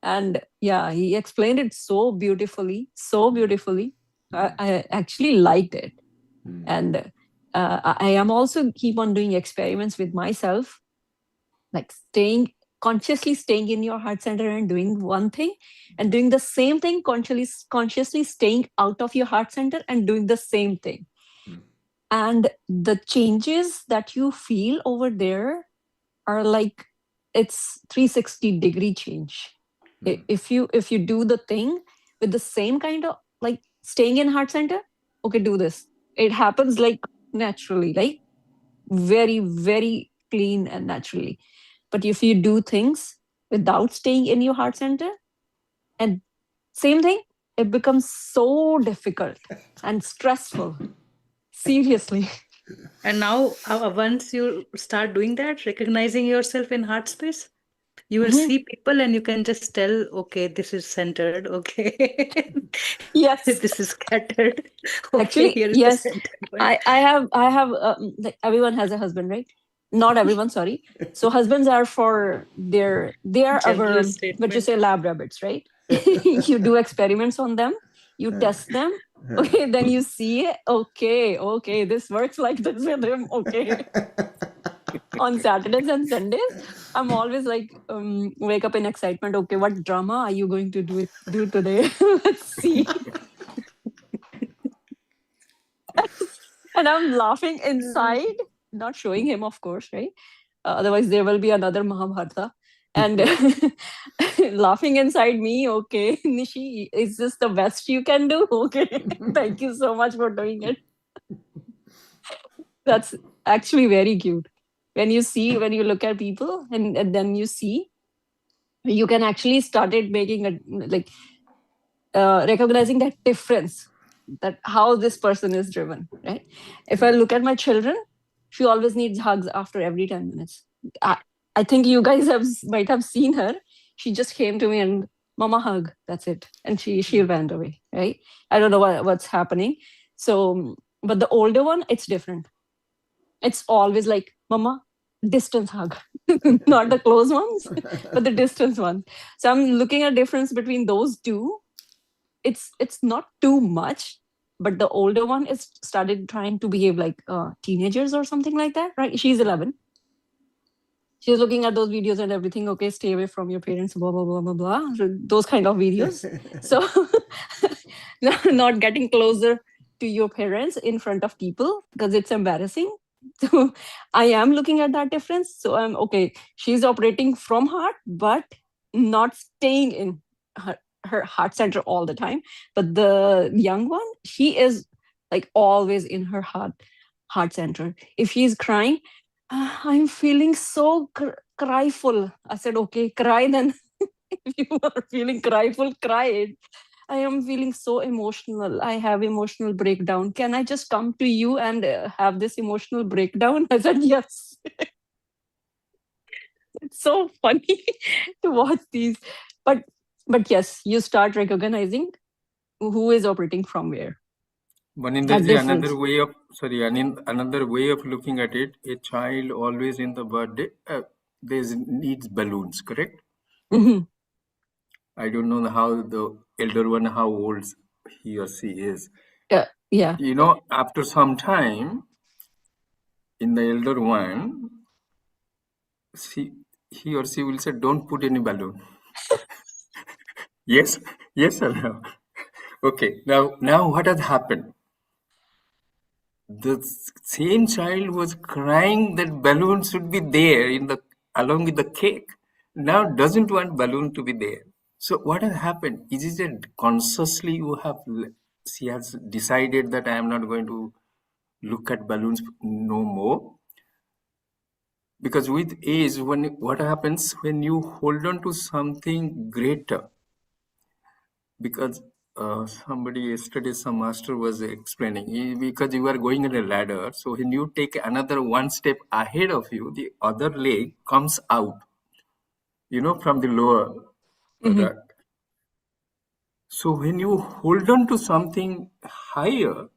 And yeah, he explained it so beautifully, so beautifully. I actually liked it. And I am also keep on doing experiments with myself, like consciously staying in your heart center and doing one thing, and doing the same thing consciously staying out of your heart center and doing the same thing. And the changes that you feel over there are like, it's 360-degree change. If you do the thing with the same kind of, like, staying in heart center, okay, do this, it happens like naturally, like very, very clean and naturally. But if you do things without staying in your heart center, and same thing, it becomes so difficult and stressful. Seriously.
And now, once you start doing that, recognizing yourself in heart space, you will
Mhm.
see people and you can just tell, okay, this is centered. Okay.
Yes.
This is scattered. Okay,
Actually,
here is the
yes.
centered one.
I have like, everyone has a husband, right? Not everyone, sorry. So husbands are for they are our,
General
what you
statement.
say, lab rabbits, right? You do experiments on them, you test them, okay, then you see, okay, this works like this with him, okay. On Saturdays and Sundays, I'm always like, wake up in excitement. Okay, what drama are you going to do today? Let's see. And I'm laughing inside, not showing him, of course, right? Otherwise, there will be another Mahabharata. And laughing inside me, okay, Nishi, is this the best you can do? Okay, thank you so much for doing it. That's actually very cute. When you look at people and then you see, you can actually started making a like recognizing that difference, that how this person is driven, right? If I look at my children, she always needs hugs after every 10 minutes. I think you guys might have seen her. She just came to me and mama hug, that's it, and she went away, right? I don't know what's happening. So but the older one, it's different. It's always like mama, distance hug. Not the close ones, but the distance one. So I'm looking at difference between those two. It's not too much, but the older one is started trying to behave like teenagers or something like that, right? She's 11. She's looking at those videos and everything. Okay, stay away from your parents, blah blah blah blah blah. Those kind of videos. So not getting closer to your parents in front of people because it's embarrassing. So I am looking at that difference. So I'm okay. She's operating from heart, but not staying in her heart center all the time. But the young one, she is like always in her heart center. If she's crying, I'm feeling so cryful. I said, okay, cry then. If you are feeling cryful, cry it. I am feeling so emotional. I have emotional breakdown. Can I just come to you and have this emotional breakdown? I said, yes. It's so funny to watch these. But yes, you start recognizing who is operating from where.
Maninderji, another way of looking at it, a child always in the birthday, needs balloons, correct?
Mm-hmm.
I don't know how the elder one, how old he or she is.
Yeah.
You know, after some time, in the elder one, he or she will say, don't put any balloon. Yes or no? Okay, now what has happened? The same child was crying that balloon should be there along with the cake. Now doesn't want balloon to be there. So what has happened? Is it that consciously she has decided that I am not going to look at balloons no more? Because with age, what happens when you hold on to something greater? Because somebody yesterday, some master was explaining, because you are going in a ladder, so when you take another one step ahead of you, the other leg comes out, from the lower rut. So when you hold on to something higher,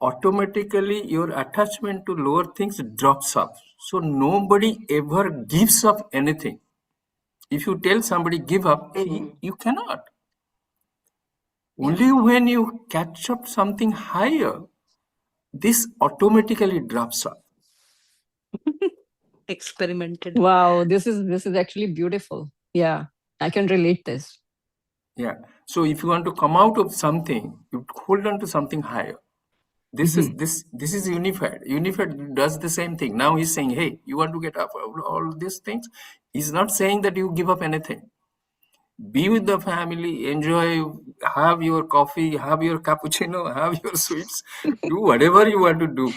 automatically your attachment to lower things drops off. So nobody ever gives up anything. If you tell somebody give up, you cannot. Only when you catch up something higher, this automatically drops off.
Experimented.
Wow, this is actually beautiful. Yeah, I can relate this.
Yeah. So if you want to come out of something, you hold on to something higher. This is unified. Unified does the same thing. Now he's saying, hey, you want to get up all these things. He's not saying that you give up anything. Be with the family, enjoy, have your coffee, have your cappuccino, have your sweets, do whatever you want to do.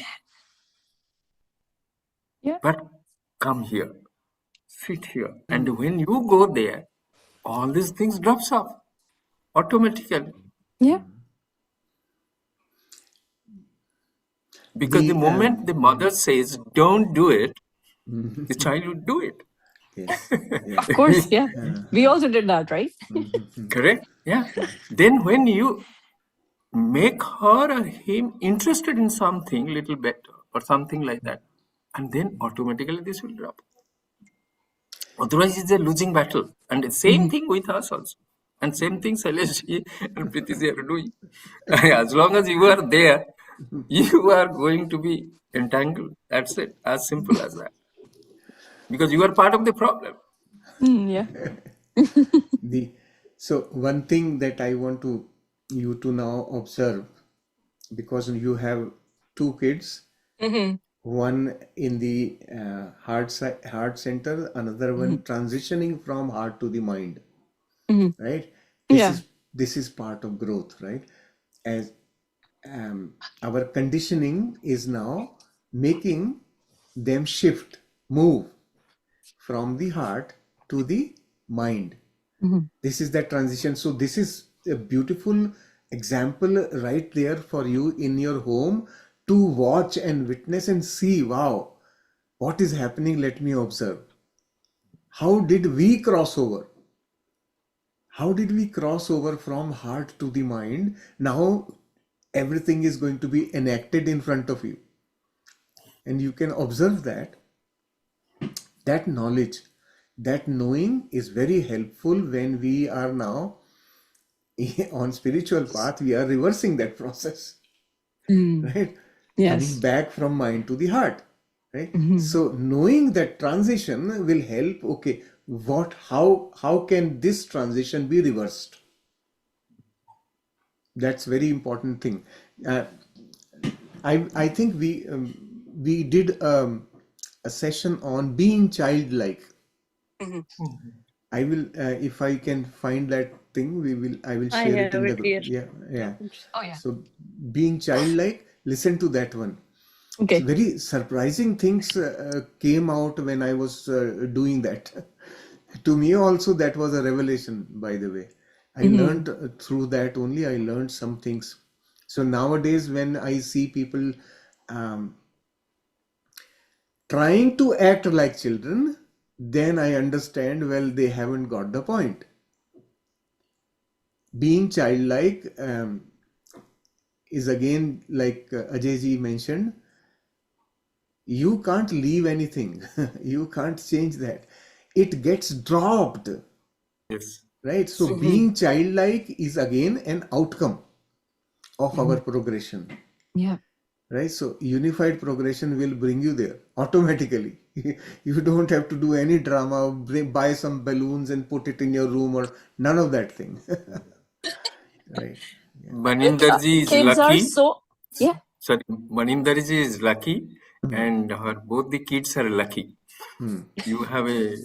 Yeah.
But come here, sit here. And when you go there, all these things drops off automatically.
Yeah.
Because the moment the mother says, don't do it, the child would do it.
Yes.
Of course, yeah. We also did that, right?
Correct? Yeah. Then when you make her or him interested in something little better or something like that, and then automatically this will drop. Otherwise, it's a losing battle. And the same thing with us also. And same thing Shailesh and Preeti are doing. As long as you are there, you are going to be entangled. That's it. As simple as that. Because you are part of the problem.
Yeah.
So one thing that I want you to now observe, because you have two kids, one in the heart center, another one transitioning from heart to the mind, right?
Yeah.
This is part of growth, right? As our conditioning is now making them move from the heart to the mind. This is that transition. So this is a beautiful example right there for you in your home to watch and witness and see, wow, what is happening? Let me observe. How did we cross over? How did we cross over from heart to the mind? Now everything is going to be enacted in front of you. And you can observe that knowledge, that knowing is very helpful when we are now on spiritual path. We are reversing that process, right? Coming
Yes.
back from mind to the heart, right? So knowing that transition will help. Okay, how can this transition be reversed? That's very important thing. uh, I think we did a session on being childlike. I will if I can find that thing, I will
I
share it
have
in the
it
group.
here.
Yeah.
Oh yeah.
So being childlike, listen to that one. So
Okay.
very surprising things came out when I was doing that. To me also that was a revelation, by the way. I learned through that only. I learned some things. So nowadays when I see people um, trying to act like children, then I understand, well, they haven't got the point. Being childlike is again, like Ajay ji mentioned, you can't leave anything. You can't change that. It gets dropped,
Yes.
right? So being childlike is again an outcome of our progression,
Yeah.
right? So unified progression will bring you there automatically. You don't have to do any drama, buy some balloons and put it in your room, or none of that thing. Right?
Manindarji is
Kids are
lucky.
so yeah.
Sorry, Manindarji is lucky, and both the kids are lucky. You have at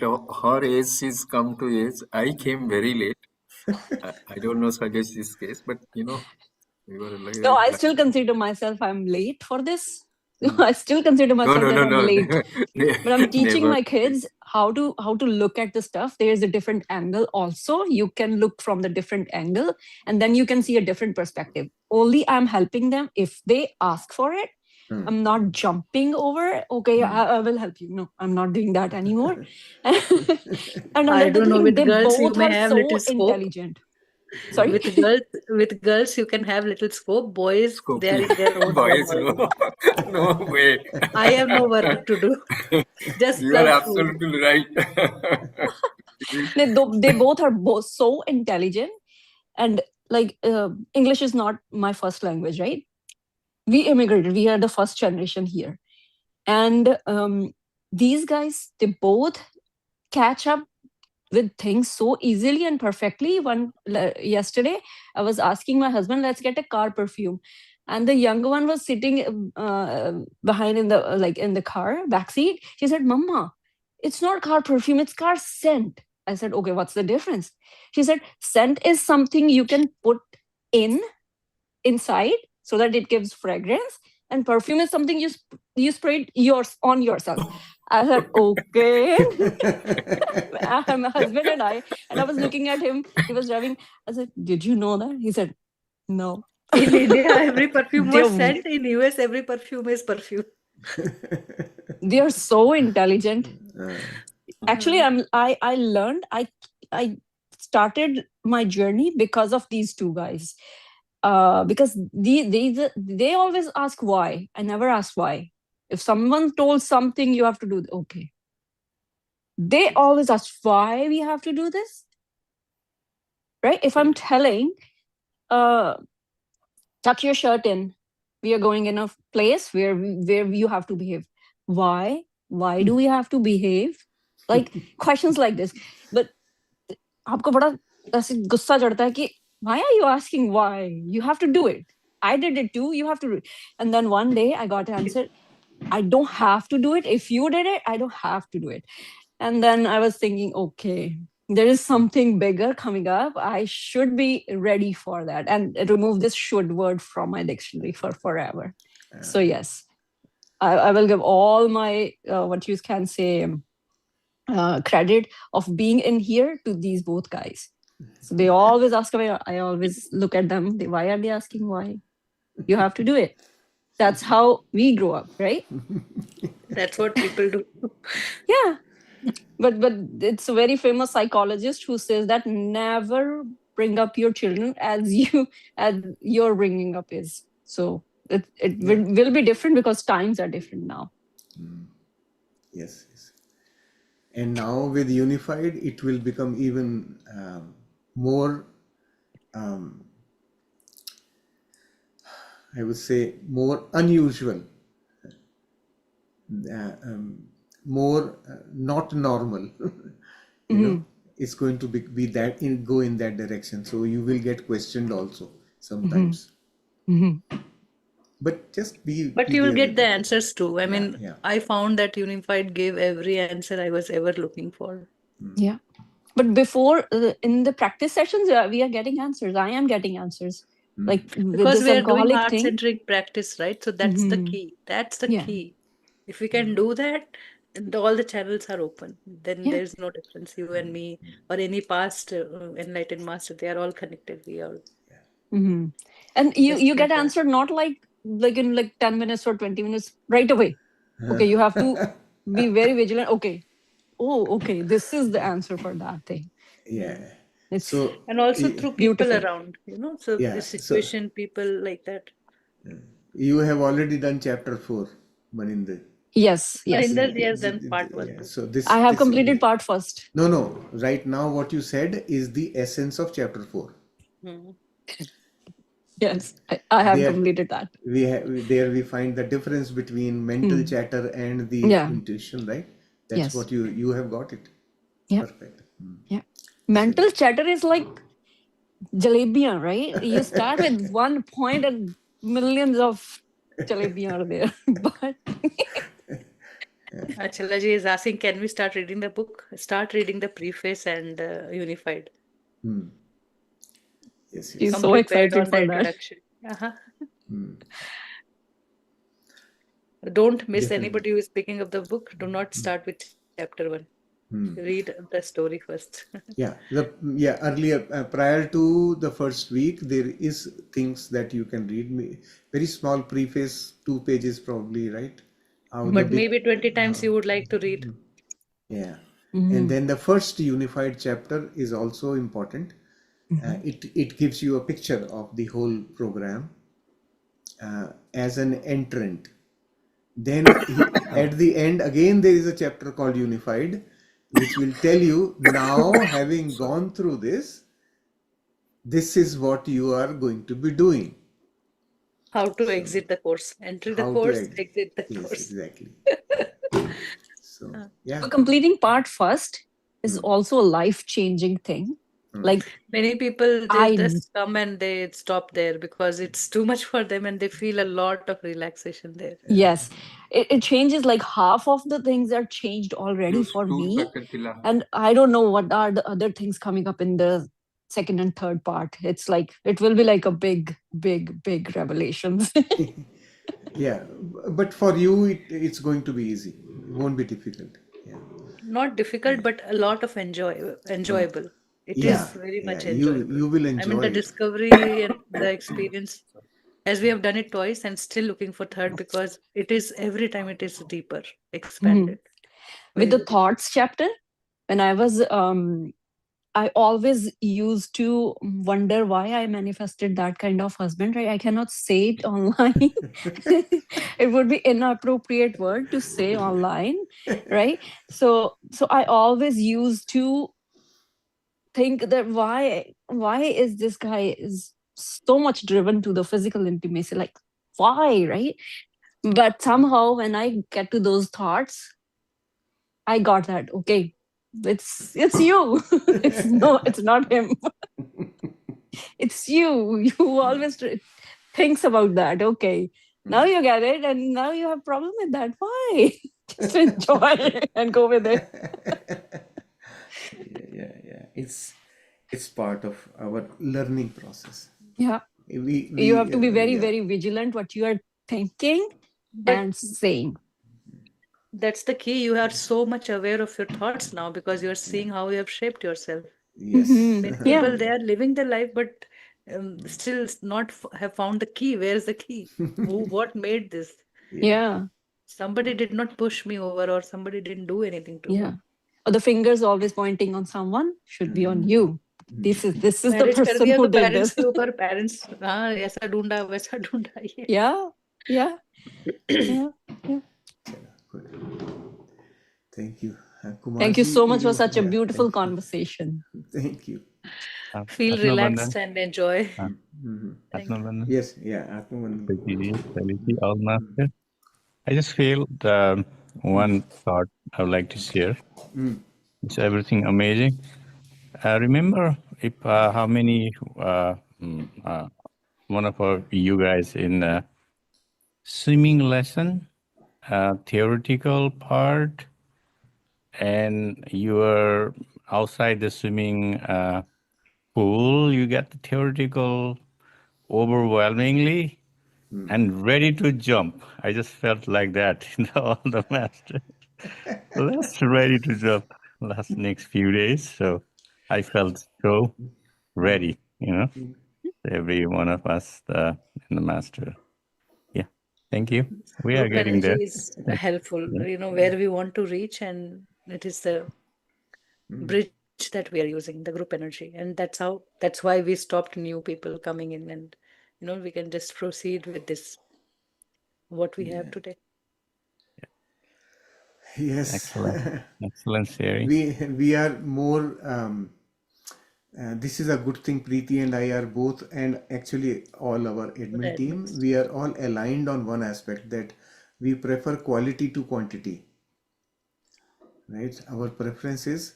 her age, she's come to age. I came very late. I don't know Sajesh's case, but we were
No,
very
I still
lucky.
consider myself I'm late for this. I still consider
No,
myself
no,
that
no,
I'm
no,
late. But I'm teaching
never.
my kids how to look at the stuff. There's a different angle also. You can look from the different angle, and then you can see a different perspective. Only I'm helping them if they ask for it. I'm not jumping over. Okay, I will help you. No, I'm not doing that anymore. And
I
another
don't know.
thing,
With
they
girls, you
both
may
are
have
so
little scope.
intelligent. Sorry.
With girls, you can have little scope. Boys, they are
Scopy.
in their own world
Boys,
already.
no, no way.
I have no work to do. Just
You are
serve food.
absolutely right.
They both are both so intelligent, and like English is not my first language, right? We immigrated, we are the first generation here, and these guys, they both catch up with things so easily and perfectly. Yesterday I was asking my husband, let's get a car perfume, and the younger one was sitting behind in the in the car backseat. She said, Mama, it's not car perfume, it's car scent. I said, okay, what's the difference? She said, scent is something you can put inside so that it gives fragrance, and perfume is something you spray on yourself. I said, okay. My husband and I was looking at him. He was driving. I said, did you know that? He said, no.
In India, every perfume was
They're
scent. In US, every perfume is perfume.
they are so intelligent. Actually, I learned. I started my journey because of these two guys. Because they always ask why. I never ask why. If someone told something, you have to do. Okay. They always ask why we have to do this, right? If I'm telling, tuck your shirt in, we are going in a place where you have to behave. Why? Why do we have to behave? Like questions like this. But आपको बड़ा ऐसे गुस्सा चढ़ता है कि why are you asking why? You have to do it. I did it too. You have to do it. And then one day I got an answer, I don't have to do it. If you did it, I don't have to do it. And then I was thinking, okay, there is something bigger coming up. I should be ready for that. And remove this should word from my dictionary for forever. So yes, I will give all my, what you can say, credit of being in here to these both guys. So they always ask me, I always look at them. Why are they asking why? You have to do it. That's how we grow up, right?
That's what people do.
Yeah. But it's a very famous psychologist who says that never bring up your children as your bringing up is. So it will be different because times are different now.
Yes. And now with unified, it will become even more, I would say, more unusual, more not normal. You know, it's going to be that go in that direction. So you will get questioned also sometimes. But just be.
But
be
you will
there
get
with
the
it.
answers too. I mean,
Yeah.
I found that Unified gave every answer I was ever looking for.
Yeah. But before, in the practice sessions, we are getting answers. I am getting answers. Like with
Because
this
we are doing
alcoholic thing.
heart-centric practice, right? So that's the key. That's the
Yeah.
key. If we can do that, all the channels are open. Then
Yeah.
there's no difference. You and me, or any past enlightened master, they are all connected. We are
And
just
you get
need that.
answered not like in like 10 minutes or 20 minutes right away. Okay, you have to be very vigilant. Okay. Oh, okay. This is the answer for that thing.
Yeah.
It's
So
And also through people
beautiful.
around, so
yeah.
the
So
situation, people like that.
you have already done chapter 4, Maninder.
Yes.
Marinder, he has done part one
Yeah.
too.
So this
I have
this
completed part first.
no. Right now, what you said is the essence of chapter 4.
Hmm.
Yes, I have
There
completed that.
we find the difference between mental chatter and the
Yeah.
intuition, right? That's
Yes.
what you have got it.
Yeah.
Perfect.
Yeah. Mental chatter is like jalebiyan, right? You start with one point and millions of jalebiyan are there. But
Achalaji is asking, can we start reading the book? Start reading the preface and Unified.
Yes.
she's
Come
so
prepared
excited
on the
for that.
introduction. Uh-huh. Don't miss
Definitely.
anybody who is picking up the book. Do not start with chapter 1. Read the story first.
Yeah. Earlier, prior to the first week, there is things that you can read. Very small preface, 2 pages probably, right? How the
But
big.
maybe 20 times you would like to read.
Yeah. And then the first unified chapter is also important. It gives you a picture of the whole program as an entrant. Then at the end, again, there is a chapter called Unified, which will tell you now, having gone through this is what you are going to be doing.
How to exit the course. Enter the
How to
course,
exit.
exit the
Yes,
course.
exactly. So, yeah.
So completing part first is also a life-changing thing. Like
Many people, they
I
just come and they stop there because it's too much for them and they feel a lot of relaxation there.
yes, it changes like half of the things are changed already
Use
for
tour
me,
packet pila.
and I don't know what are the other things coming up in the second and third part. It's like it will be like a big revelations.
Yeah. But for you, it's going to be easy. It won't be difficult. Yeah.
Not difficult, but a lot of enjoyable. It
Yeah.
is very
Yeah.
much
You
enjoyable.
you will
I mean,
enjoy
the
it.
discovery and the experience, as we have done it twice and still looking for third because it is every time it is deeper, expanded.
With
Very,
the
very.
thoughts chapter, when I was I always used to wonder why I manifested that kind of husband, right? I cannot say it online. It would be inappropriate word to say online, right? So I always used to think that why is this guy is so much driven to the physical intimacy? Like, why, right? But somehow when I get to those thoughts, I got that. Okay, it's you. It's not him. It's you. You always thinks about that. Okay, now you get it, and now you have problem with that. Why? Just enjoy and go with it.
Yeah. It's part of our learning process.
Yeah.
We
You have to be very,
yeah.
very vigilant what you are thinking
But
and saying.
that's the key. You are so much aware of your thoughts now because you are seeing how you have shaped yourself.
Yes.
Many
Yeah.
people, they are living their life, but still not have found the key. Where's the key? What made this?
Yeah.
Somebody did not push me over, or somebody didn't do anything to me.
Yeah. Or the fingers always pointing on someone should be on you. This is the
marriage कर
person
दिया
who
तो
did
parents
this.
के ऊपर parents हाँ ऐसा ढूंढा वैसा ढूंढा ये
Yeah. Yeah. Yeah. Yeah.
Good. Thank you. Kumar
Thank you
ji,
so much for
you,
such a
yeah,
beautiful
thank you.
conversation.
Thank you.
feel
Atmanandan.
relaxed and enjoy. Thank you.
Atmanandan.
Yes, yeah, Atmanand.
Priti, Saliti, all master. I just feel one thought I would like to share. It's everything amazing. Remember if how many one of you guys in swimming lesson, theoretical part, and you are outside the swimming pool, you get the theoretical overwhelmingly and ready to jump. I just felt like that in all the master. Let's ready to jump last next few days. So I felt so ready, every one of us in the master. Yeah. Thank you. We are
Group
getting
energy
there.
is helpful,
Yeah.
where we want to reach, and it is the bridge that we are using, the group energy, and that's why we stopped new people coming in, and we can just proceed with this what we have today.
Yes.
Excellent sharing.
We are more this is a good thing. Preeti and I are both, and actually all our admin team, we are all aligned on one aspect, that we prefer quality to quantity, right? Our preference is,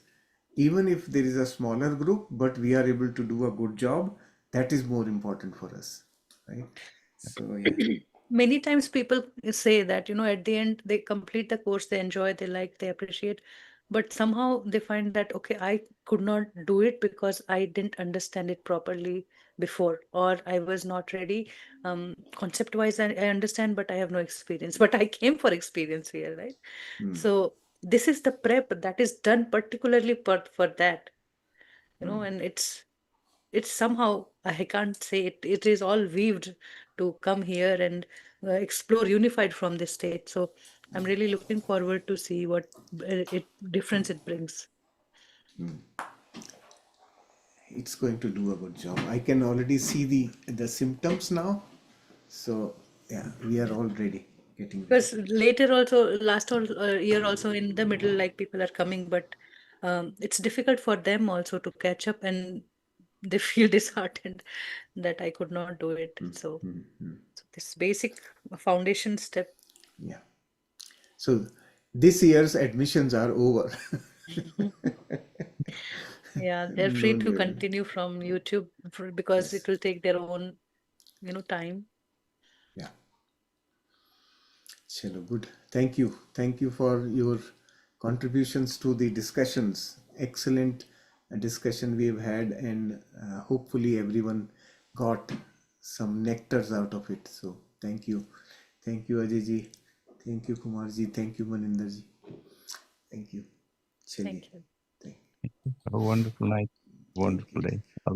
even if there is a smaller group but we are able to do a good job, that is more important for us, right? So yeah.
Many times people say that at the end they complete the course, they enjoy, they like, they appreciate, but somehow they find that, okay, I could not do it because I didn't understand it properly before, or I was not ready. Concept wise, I understand, but I have no experience, but I came for experience here, right? So this is the prep that is done particularly for that, and it's somehow, I can't say it is all weaved to come here and explore unified from this state. So I'm really looking forward to see what difference it brings.
It's going to do a good job. I can already see the symptoms now. So yeah, we are all ready, getting ready.
Because later also, last year also, in the middle, like, people are coming, but it's difficult for them also to catch up, and they feel disheartened that I could not do it. So this basic foundation step.
Yeah. So this year's admissions are over.
Yeah, they're free to continue from YouTube because it will take their own, time.
Yeah. Chalo, good. Thank you. Thank you for your contributions to the discussions. Excellent discussion we've had, and hopefully everyone got some nectars out of it. So thank you. Thank you, Ajay ji. Thank you, Kumar ji. Thank you, Maninder ji. Thank you. Chaliye.
Thank you.
Thank
Have a wonderful night, wonderful day. All